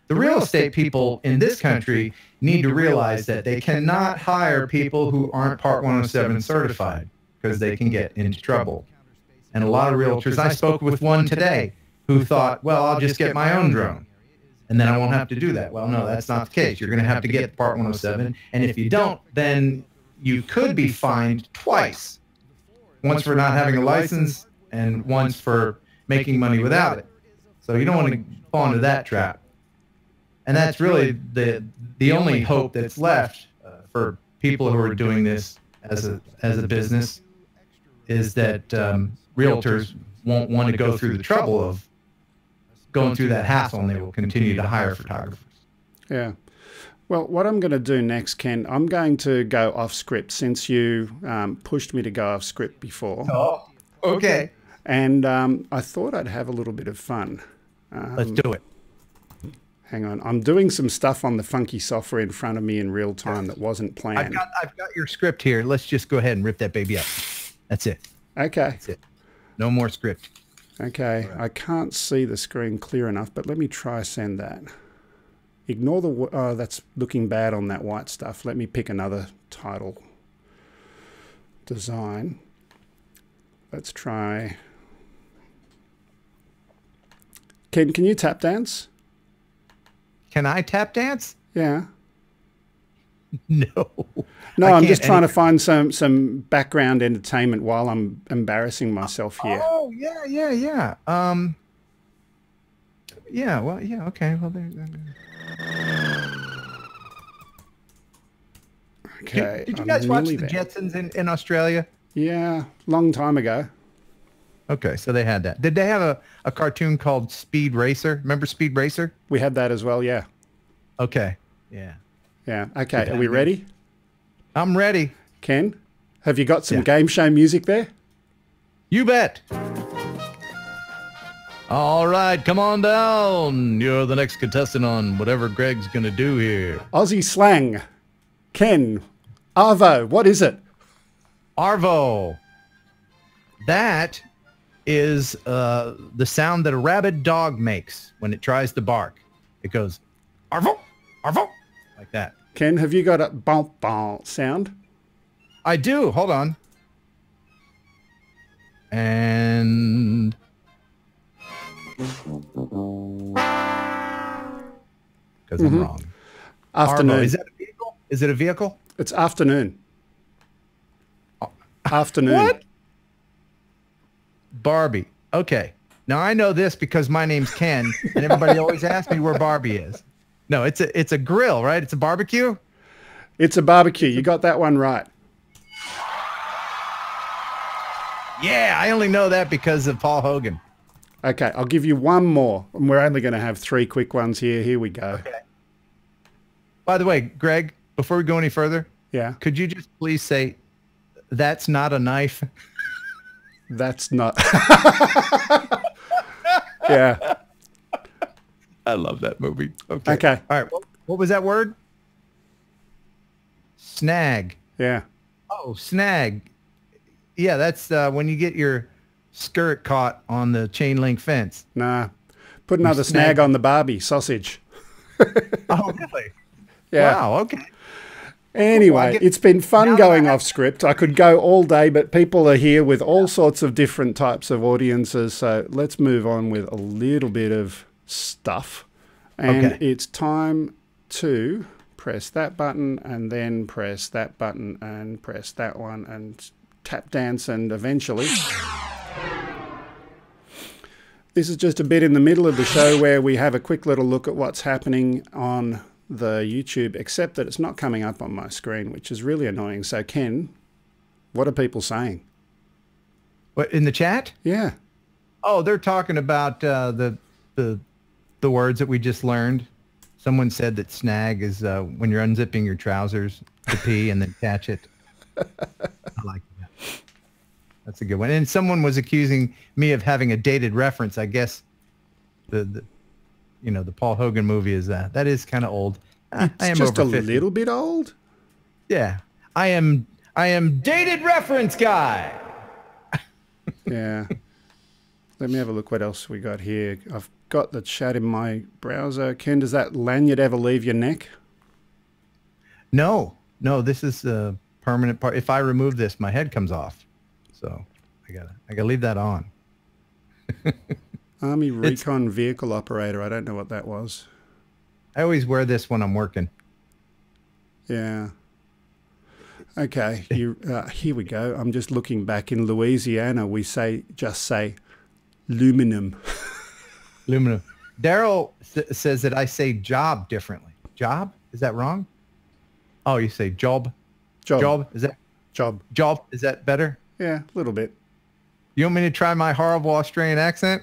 real estate people in this country need to realize that they cannot hire people who aren't Part 107 certified, because they can get into trouble. And a lot of realtors, I spoke with one today who thought, well, I'll just get my own drone, and then I won't have to do that. Well, no, that's not the case. You're going to have to get Part 107, and if you don't, then you could be fined twice. Once for not having a license, and one's for making money without it. So you don't want to fall into that trap. And that's really the only hope that's left for people who are doing this as a business, is that realtors won't want to go through the trouble of going through that hassle, and they will continue to hire photographers. Yeah. Well, what I'm going to do next, Ken, I'm going to go off script, since you pushed me to go off script before. Oh, okay. And I thought I'd have a little bit of fun. Let's do it. Hang on. I'm doing some stuff on the funky software in front of me in real time that wasn't planned. I've got your script here. Let's just go ahead and rip that baby up. That's it. Okay. That's it. No more script. Okay. Right. I can't see the screen clear enough, but let me try send that. Ignore the... Oh, that's looking bad on that white stuff. Let me pick another title. Design. Let's try... Ken, can you tap dance? Can I tap dance? Yeah. No. No, I'm just trying to find some background entertainment while I'm embarrassing myself here. Oh, yeah. Yeah, well, yeah, okay. Well, there. Okay. Did you guys watch the Jetsons in Australia? Yeah, long time ago. Okay, so they had that. Did they have a cartoon called Speed Racer? Remember Speed Racer? We had that as well, yeah. Okay, yeah. Yeah, okay. Are we ready? I'm ready. Ken, have you got some game show music there? You bet. All right, come on down. You're the next contestant on whatever Greg's going to do here. Aussie slang. Ken, Arvo, what is it? Arvo. That is the sound that a rabid dog makes when it tries to bark. It goes, Arvo, Arvo, like that. Ken, have you got a bump bump sound? I do. Hold on. And... because I'm wrong. Afternoon. Arvo. Is that a vehicle? Is it a vehicle? It's afternoon. Afternoon. What? Barbie. Okay. Now I know this because my name's Ken, and everybody always asks me where Barbie is. No, it's a grill, right? It's a barbecue? It's a barbecue. You got that one right. Yeah, I only know that because of Paul Hogan. Okay, I'll give you one more. And we're only going to have 3 quick ones here. Here we go. Okay. By the way, Greg, before we go any further, could you just please say, that's not a knife? That's not. Yeah. I love that movie. Okay. Okay. All right. What was that word? Snag. Yeah. Oh, snag. Yeah, that's when you get your skirt caught on the chain link fence. Nah. Put another snag on the Barbie sausage. Oh, really? Yeah. Wow. Okay. Anyway, it's been fun going off script. I could go all day, but people are here with all sorts of different types of audiences. So let's move on with a little bit of stuff. And it's time to press that button and then press that button and press that one and tap dance, and eventually... This is just a bit in the middle of the show where we have a quick little look at what's happening on the YouTube, except that it's not coming up on my screen, which is really annoying. So, Ken, what are people saying? What, in the chat? Yeah. Oh, they're talking about the words that we just learned. Someone said that snag is when you're unzipping your trousers to pee and then catch it. I like that. That's a good one. And someone was accusing me of having a dated reference. I guess the Paul Hogan movie is that is kind of old. I am just over a 50. little bit old. Yeah, I am dated reference guy. Yeah. Let me have a look what else we got here. I've got the chat in my browser. Ken, does that lanyard ever leave your neck? No, this is a permanent part. If I remove this, my head comes off. So I gotta leave that on. Army Recon Vehicle Operator. I don't know what that was. I always wear this when I'm working. Yeah. Okay, here we go. I'm just looking back in Louisiana. We just say aluminum. Aluminum. Daryl says that I say job differently. Job? Is that wrong? Oh, you say job. Job. Is that job? Job. Is that better? Yeah, a little bit. You want me to try my horrible Australian accent?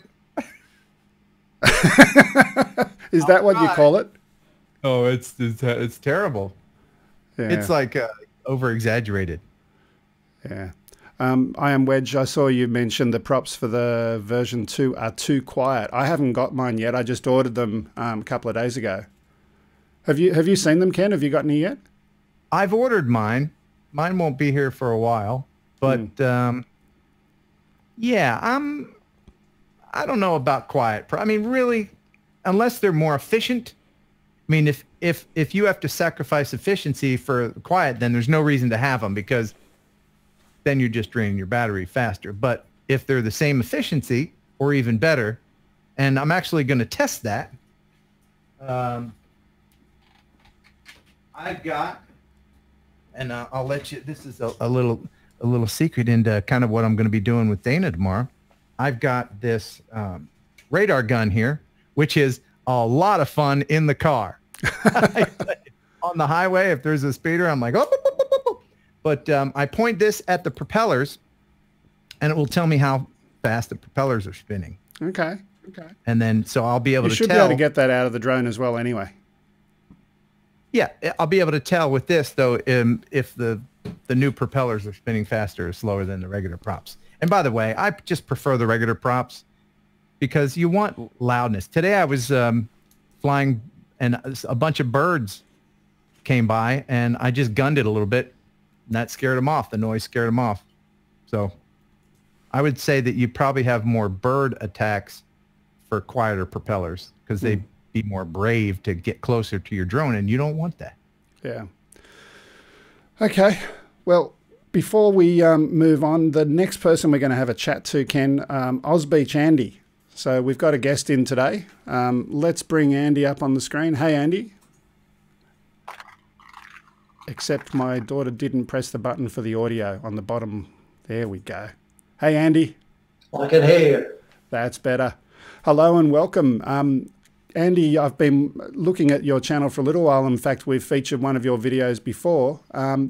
Is that what you call it? Oh, it's terrible. Yeah. It's like over exaggerated. Yeah. I am Wedge. I saw you mention the props for the version 2 are too quiet. I haven't got mine yet. I just ordered them a couple of days ago. Have you seen them, Ken? Have you got any yet? I've ordered mine. Mine won't be here for a while, but yeah, I don't know about quiet. I mean, really, unless they're more efficient. I mean, if you have to sacrifice efficiency for quiet, then there's no reason to have them, because then you're just draining your battery faster. But if they're the same efficiency or even better, and I'm actually going to test that. I've got, and I'll let you, this is a little secret into kind of what I'm going to be doing with Dana tomorrow. I've got this radar gun here, which is a lot of fun in the car. On the highway, if there's a speeder, I'm like, oh. But I point this at the propellers, and it will tell me how fast the propellers are spinning. Okay. And then, so I'll be able to tell. You should be able to get that out of the drone as well anyway. Yeah, I'll be able to tell with this, though, if the new propellers are spinning faster or slower than the regular props. And by the way, I just prefer the regular props because you want loudness. Today I was flying, and a bunch of birds came by, and I just gunned it a little bit, and that scared them off. The noise scared them off. So I would say that you probably have more bird attacks for quieter propellers, because they'd be more brave to get closer to your drone, and you don't want that. Yeah. Okay. Well, before we move on, the next person we're going to have a chat to, Ken, OzBeach Andy. So we've got a guest in today. Let's bring Andy up on the screen. Hey, Andy. Except my daughter didn't press the button for the audio on the bottom. There we go. Hey, Andy. I can hear you. That's better. Hello and welcome. Andy, I've been looking at your channel for a little while. In fact, we've featured one of your videos before.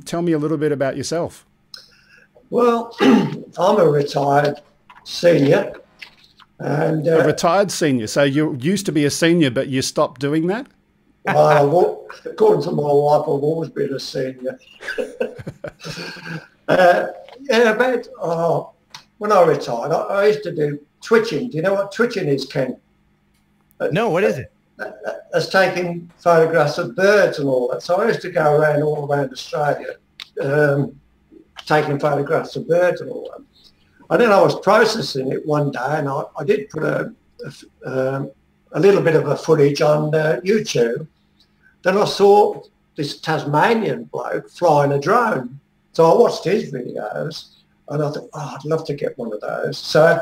Tell me a little bit about yourself. Well, I'm a retired senior. And a retired senior. So you used to be a senior, but you stopped doing that? Well, according to my wife, I've always been a senior. When I retired, I used to do twitching. Do you know what twitching is, Ken? No, what is it? That's taking photographs of birds and all that. So I used to go around all around Australia taking photographs of birds and all that. And then I was processing it one day, and I did put a little bit of a footage on YouTube. Then I saw this Tasmanian bloke flying a drone. So I watched his videos, and I thought, oh, I'd love to get one of those. So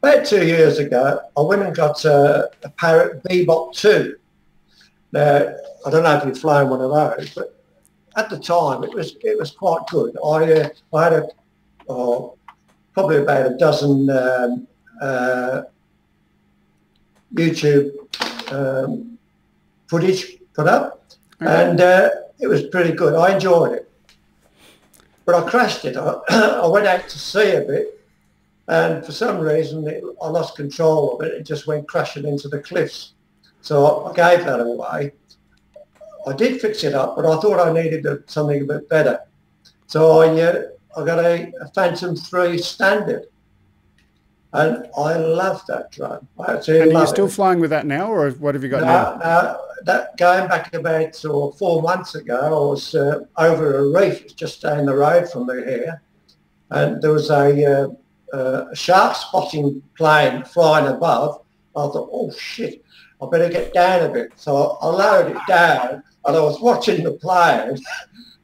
about 2 years ago, I went and got a Parrot Bebop 2. Now, I don't know if you've flown one of those, but at the time it was quite good. I had probably about a dozen YouTube footage put up, and it was pretty good. I enjoyed it, but I crashed it. I went out to sea a bit, and for some reason I lost control of it. It just went crashing into the cliffs. So I gave that away. I did fix it up, but I thought I needed something a bit better. So I got a Phantom 3 Standard, and I love that drone. And are you still flying with that now, or what have you got now? No, that going back about 4 months ago, I was over a reef. It's just down the road from me here, and there was a shark spotting plane flying above. I thought, oh shit, I better get down a bit. So I lowered it down, and I was watching the plane,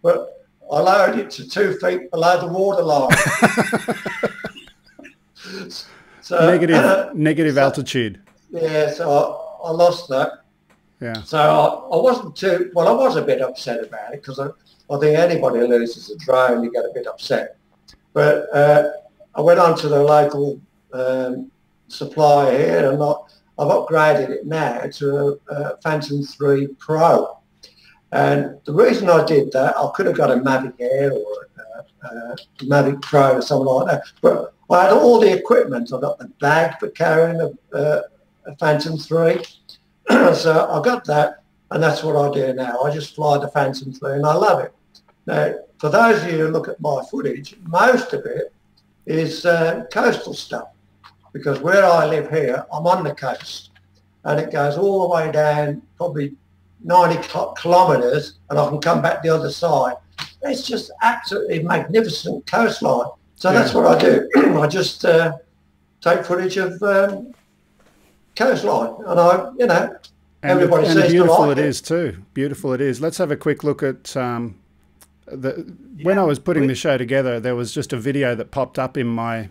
but I lowered it to 2 feet below the waterline. So negative altitude. Yeah, so I lost that. Yeah. So I wasn't too, well, I was a bit upset about it because I think anybody who loses a drone, you get a bit upset. But I went on to the local supplier here and I've upgraded it now to a Phantom 3 Pro. And the reason I did that, I could have got a Mavic Air or a Mavic Pro or something like that. But I had all the equipment. I got the bag for carrying a Phantom 3. So I got that, and that's what I do now. I just fly the Phantom 3 and I love it. Now, for those of you who look at my footage, most of it is coastal stuff, because where I live here, I'm on the coast, and it goes all the way down probably 90 kilometres, and I can come back the other side. It's just absolutely magnificent coastline. So that's what I do. I just take footage of coastline, and and everybody seems beautiful to like it is too. Beautiful it is. Let's have a quick look at when I was putting the show together. There was just a video that popped up in my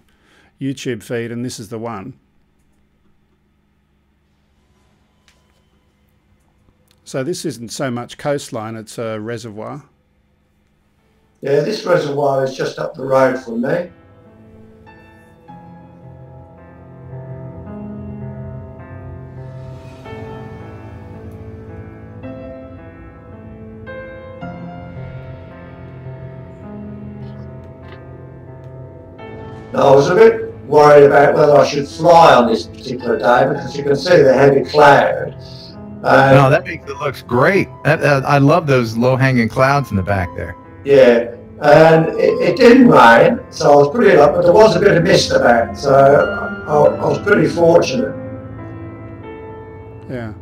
YouTube feed, and this is the one. So this isn't so much coastline; it's a reservoir. Yeah, this reservoir is just up the road from me. I was a bit worried about whether I should fly on this particular day because you can see the heavy cloud. No, that makes it looks great. I love those low-hanging clouds in the back there. Yeah, and it didn't rain, so I was pretty lucky, but there was a bit of mist about, so I was pretty fortunate. Yeah,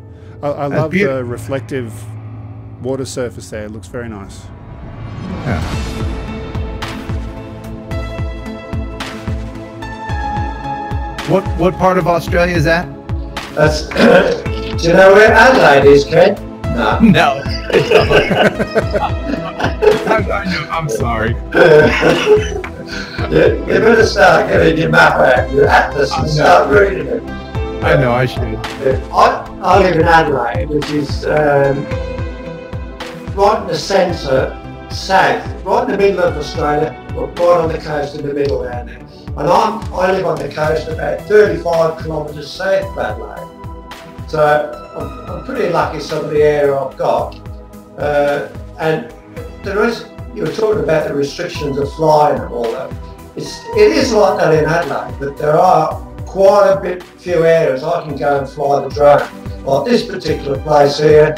I love the reflective water surface there. It looks very nice. Yeah. What part of Australia is that? That's, do you know where Adelaide is, Ken? No. No. I'm sorry. You better start getting your map out, your atlas, and start reading it. I know, I should. I live in Adelaide, which is right in the centre, south, right in the middle of Australia, but right on the coast in the middle down there. And I live on the coast about 35 kilometres south of Adelaide. So I'm pretty lucky some of the area I've got. And there is, you were talking about the restrictions of flying and all that. It is like that in Adelaide, but there are quite a few areas I can go and fly the drone. Like this particular place here,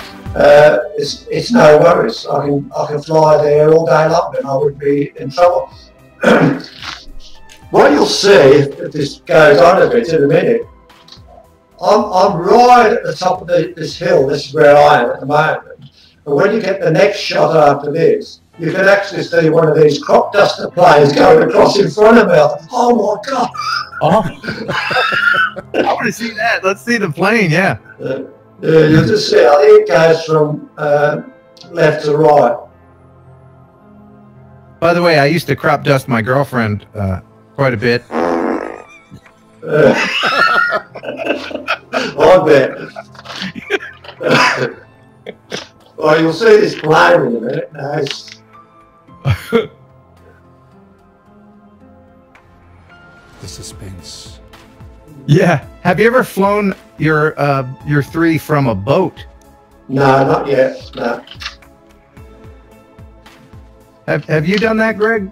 it's no worries. I can fly there all day long and I would be in trouble. What you'll see, if this goes on a bit in a minute, I'm right at the top of this hill. This is where I am at the moment. And when you get the next shot after this, you can actually see one of these crop duster planes going across in front of me. I thought, oh my God. Oh. I want to see that. Let's see the plane, yeah. You'll just see, I think it goes from left to right. By the way, I used to crop dust my girlfriend quite a bit. I bet. Well, you'll see this plane in a minute. Nice. The suspense. Yeah. Have you ever flown your 3 from a boat? No, not yet. No. Have you done that, Greg?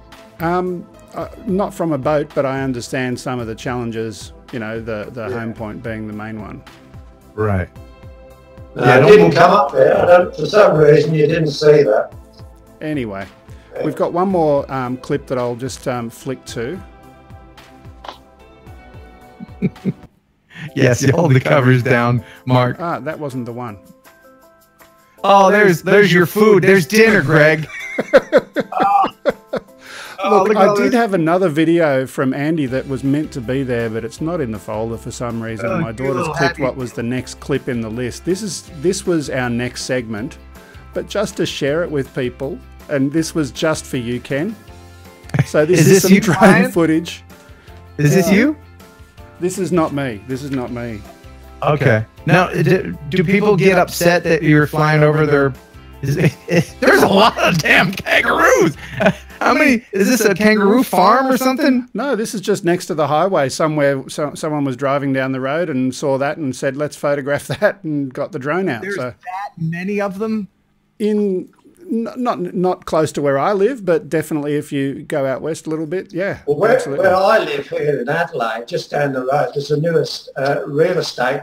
Not from a boat, but I understand some of the challenges. You know, the home point being the main one. Right. Yeah, it didn't come up there. For some reason, you didn't see that. Anyway, we've got one more clip that I'll just flick to. Yes, you hold the covers down, Mark. Ah, that wasn't the one. Oh, there's your food. There's dinner, Greg. Look, I did have another video from Andy that was meant to be there, but it's not in the folder for some reason. My daughter's clipped what was the next clip in the list. This was our next segment, but just to share it with people, and this was just for you, Ken. So this is some drone footage. Is this you? This is not me. This is not me. Okay. Now, do people get upset that you're flying over their... There's a lot of damn kangaroos. How many? Is this a kangaroo farm or something? No, this is just next to the highway somewhere. Someone was driving down the road and saw that and said, let's photograph that, and got the drone out. There's that many of them? Not close to where I live, but definitely if you go out west a little bit, yeah. Well, where I live here in Adelaide, just down the road, there's a newest real estate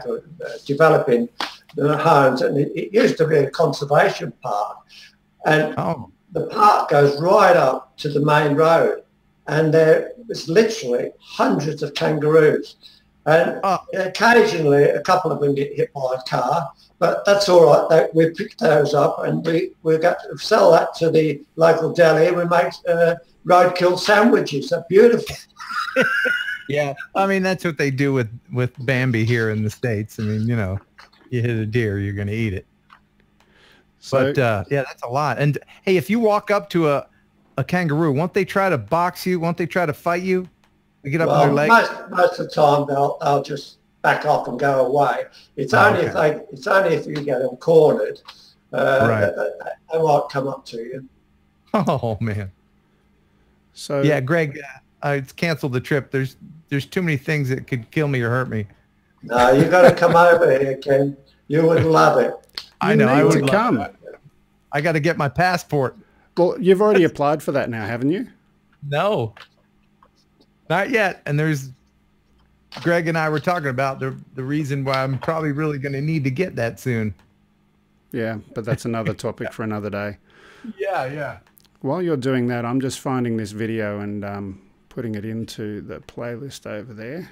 developing homes, and it used to be a conservation park, and the park goes right up to the main road, and there is literally hundreds of kangaroos, and occasionally a couple of them get hit by a car, but that's all right. We pick those up, and we got to sell that to the local deli. We make roadkill sandwiches. They're beautiful. Yeah, I mean that's what they do with Bambi here in the States. I mean, you know, you hit a deer, you're going to eat it. So, but yeah, that's a lot. And hey, if you walk up to a kangaroo, won't they try to box you? Won't they try to fight you? They get up on their legs. Most of the time, they'll just back off and go away. It's only if you get them cornered, right. They might come up to you. Oh man. So yeah, Greg, it's canceled the trip. There's too many things that could kill me or hurt me. No, you've got to come over here, Ken. You would love it. I know. I would come. I got to get my passport. Well, you've already applied for that now, haven't you? No, not yet. And there's Greg and I were talking about the reason why I'm probably really going to need to get that soon. Yeah, but that's another topic for another day. Yeah. While you're doing that, I'm just finding this video and putting it into the playlist over there.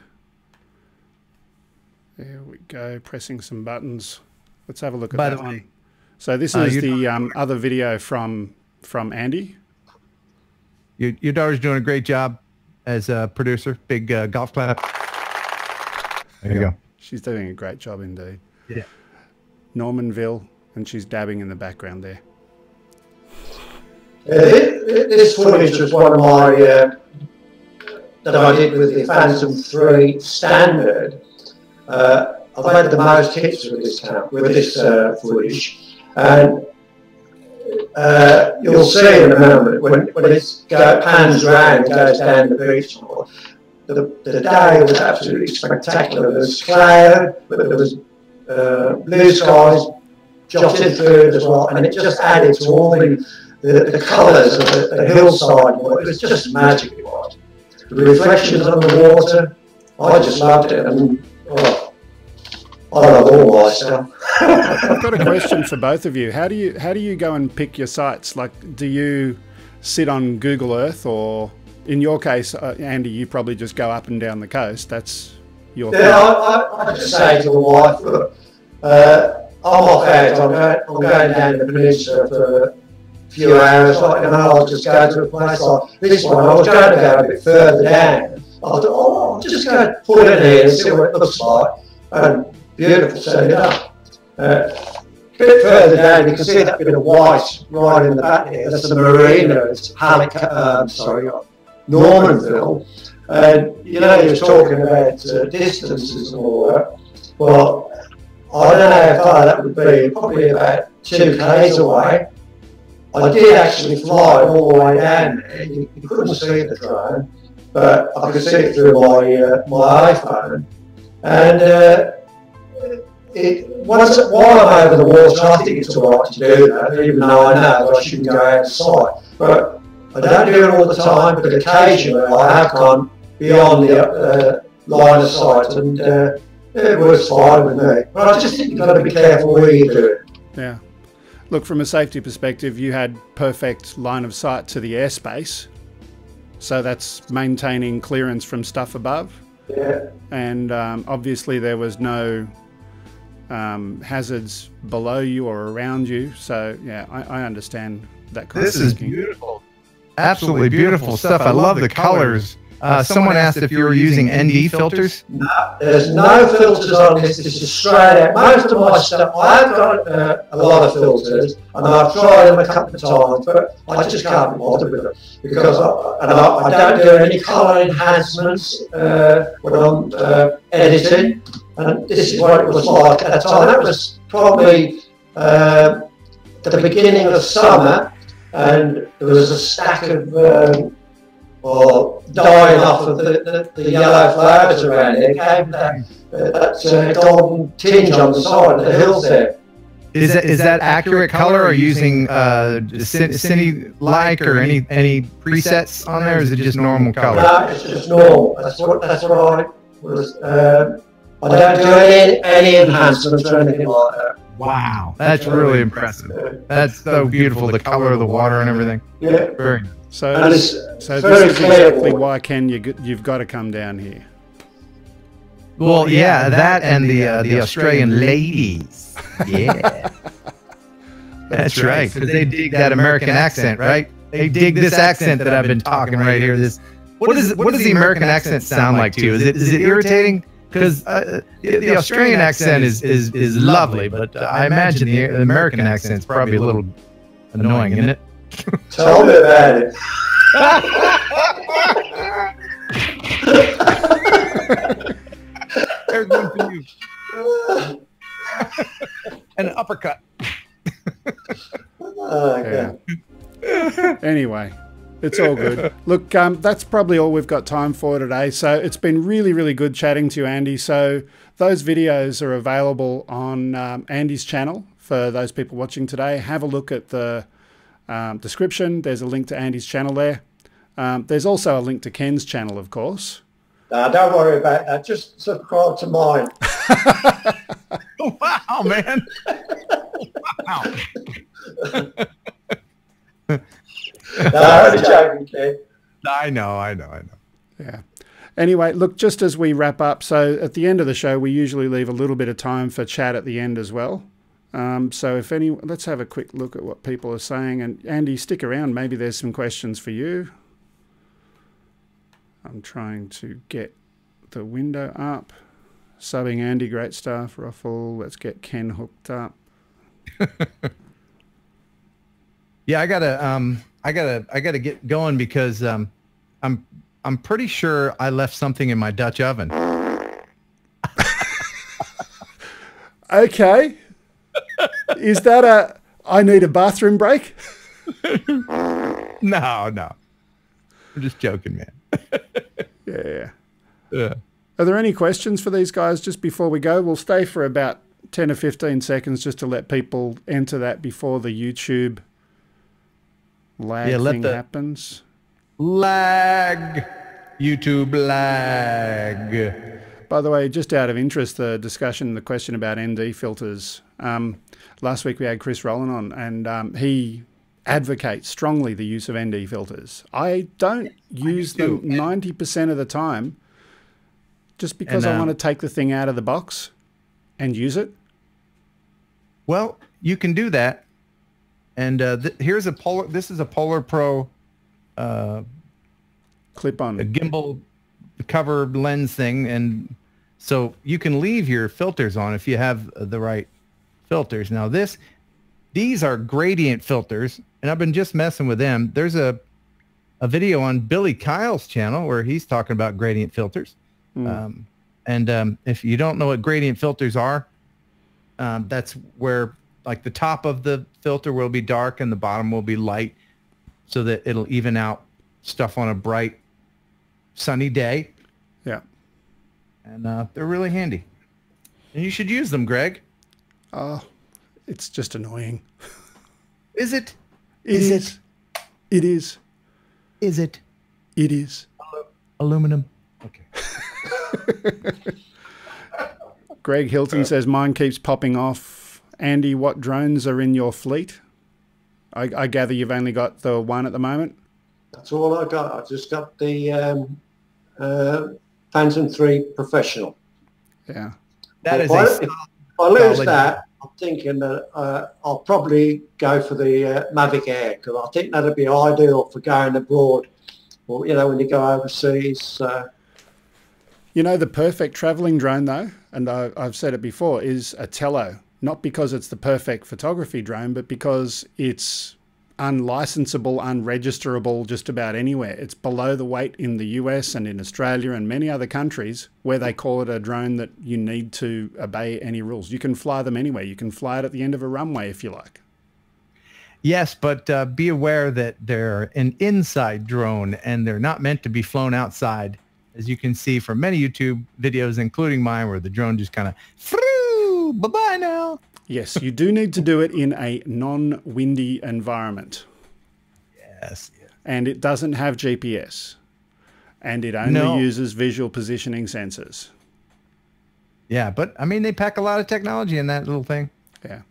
There we go, pressing some buttons. Let's have a look at that one. So this is the other video from Andy. Your daughter's doing a great job as a producer. Big golf clap. There you go. She's doing a great job indeed. Yeah. Normanville, and she's dabbing in the background there. This footage was one of my that I did with the Phantom 3 Standard. I've had the most hits with this footage, and you'll see in a moment when it pans round and goes down the beach. The day was absolutely spectacular. There was cloud, but there was blue skies jotted through it as well, and it just added to all the colours of the hillside. It was just magic. It was. The reflections on the water, I just loved it. And I love all my stuff. I've got a question for both of you. How do you go and pick your sites? Like, do you sit on Google Earth, or in your case, Andy, you probably just go up and down the coast? That's your thing. I just say to the wife, look, I'm off out. I'm going down the peninsula for a few hours. I'll just go to a place like this one. I was going to go a bit further down. I thought, I'll just go put it here and see what it looks like. And beautiful, set it up. A bit further down, you can see that bit of white right in the back here. That's the marina. It's Normanville. And you know, he was talking about distances and all that. Well, I don't know how far that would be. Probably about 2 k's away. I did actually fly all the way down there. You couldn't see the drone, but I could see it through my iPhone. And while I'm over the water, I think it's all right to do that, even though I know I shouldn't go outside. But I don't do it all the time, but occasionally I have gone beyond the line of sight, and it was fine with me. But I just think you've got to be careful where you do it. Yeah. Look, from a safety perspective, you had perfect line of sight to the airspace. So that's maintaining clearance from stuff above. Yeah. And obviously there was no hazards below you or around you. So yeah, I understand that kind of thinking. This is beautiful. Absolutely beautiful stuff. I love the colors. Someone asked if you were using ND filters. No, there's no filters on this. This is straight out. Most of my stuff, I've got a lot of filters, and I've tried them a couple of times, but I just can't be bothered with them because I don't do any colour enhancements when I'm editing. And this is what it was like at the time. That was probably the beginning of summer, and there was a stack of dying off of the yellow flowers around it. It gave that golden tinge on the side of the hills there. Is that accurate color, or using Cine like or any presets on there? Or is it just normal color? No, it's just normal. That's what I was. I don't do any enhancements or anything like that. Wow, that's really impressive. That's so beautiful, the color of the water and everything. Yeah. Very. So this is exactly why, Ken, you've got to come down here. Well, yeah, that and the Australian ladies. Yeah. That's right, because they dig that American accent, right? They dig this accent that I've been talking right here. This, what does the American accent sound like to you? Is it irritating? Because the Australian accent is lovely, but I imagine the American accent is probably a little annoying, isn't it? Tell me about it. There's one for you. And an uppercut. Oh, yeah. Anyway, it's all good. Look, that's probably all we've got time for today. So it's been really, really good chatting to you, Andy. So those videos are available on Andy's channel for those people watching today. Have a look at the description. There's a link to Andy's channel there. There's also a link to Ken's channel, of course. Don't worry about that. Just subscribe to mine. Wow, man. Wow. No, I'm joking, Ken. I know. Yeah. Anyway, look, just as we wrap up, so at the end of the show, we usually leave a little bit of time for chat at the end as well. So let's have a quick look at what people are saying. And Andy, stick around. Maybe there's some questions for you. I'm trying to get the window up. Subbing Andy, great stuff. Ruffle, let's get Ken hooked up. Yeah, I gotta get going because I'm pretty sure I left something in my Dutch oven. Okay. Is that I need a bathroom break? No. I'm just joking, man. Yeah. Are there any questions for these guys just before we go? We'll stay for about 10 or 15 seconds just to let people enter that before the YouTube lag thing happens. Lag. YouTube lag. By the way, just out of interest, the discussion, the question about ND filters. Last week we had Chris Rowland on, and he advocates strongly the use of ND filters. I don't use them 90% of the time just because I want to take the thing out of the box and use it. Well, you can do that. And here's a Polar. This is a Polar Pro clip-on, a gimbal cover lens thing, and so you can leave your filters on if you have the right filters. Now these are gradient filters, and I've been just messing with them. There's a video on Billy Kyle's channel where he's talking about gradient filters. If you don't know what gradient filters are, that's where like the top of the filter will be dark and the bottom will be light, so that it'll even out stuff on a bright sunny day. Yeah. And they're really handy. And you should use them, Greg. It's just annoying. Is it? It is. It is. Is it? It is. Aluminum. Okay. Greg Hilton says, mine keeps popping off. Andy, what drones are in your fleet? I gather you've only got the one at the moment? That's all I got. I just got the Phantom 3 Professional. Yeah. That if is I lose that, I'm thinking that I'll probably go for the Mavic Air, because I think that'd be ideal for going abroad, or when you go overseas. The perfect traveling drone, though, and I've said it before, is a Tello. Not because it's the perfect photography drone, but because it's unlicensable, unregisterable just about anywhere. It's below the weight in the US and in Australia and many other countries where they call it a drone that you need to obey any rules. You can fly them anywhere. You can fly it at the end of a runway if you like. Yes, but be aware that they're an inside drone and they're not meant to be flown outside, as you can see from many YouTube videos, including mine, where the drone just kind of, bye-bye now. Yes, you do need to do it in a non-windy environment. Yes. And it doesn't have GPS. And it only uses visual positioning sensors. Yeah, but, I mean, they pack a lot of technology in that little thing. Yeah.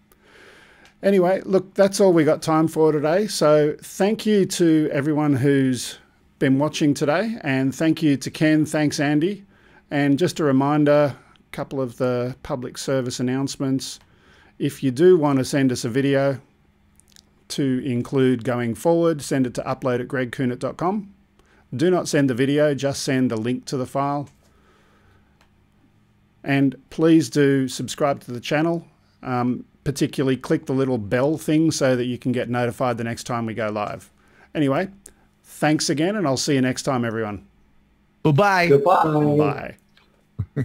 Anyway, look, that's all we got time for today. So thank you to everyone who's been watching today. And thank you to Ken. Thanks, Andy. And just a reminder, a couple of the public service announcements. If you do want to send us a video to include going forward, send it to upload@gregkuhnert.com. Do not send the video, just send the link to the file. And please do subscribe to the channel. Particularly click the little bell thing so that you can get notified the next time we go live. Anyway, thanks again, and I'll see you next time, everyone. Bye-bye. Goodbye. Bye.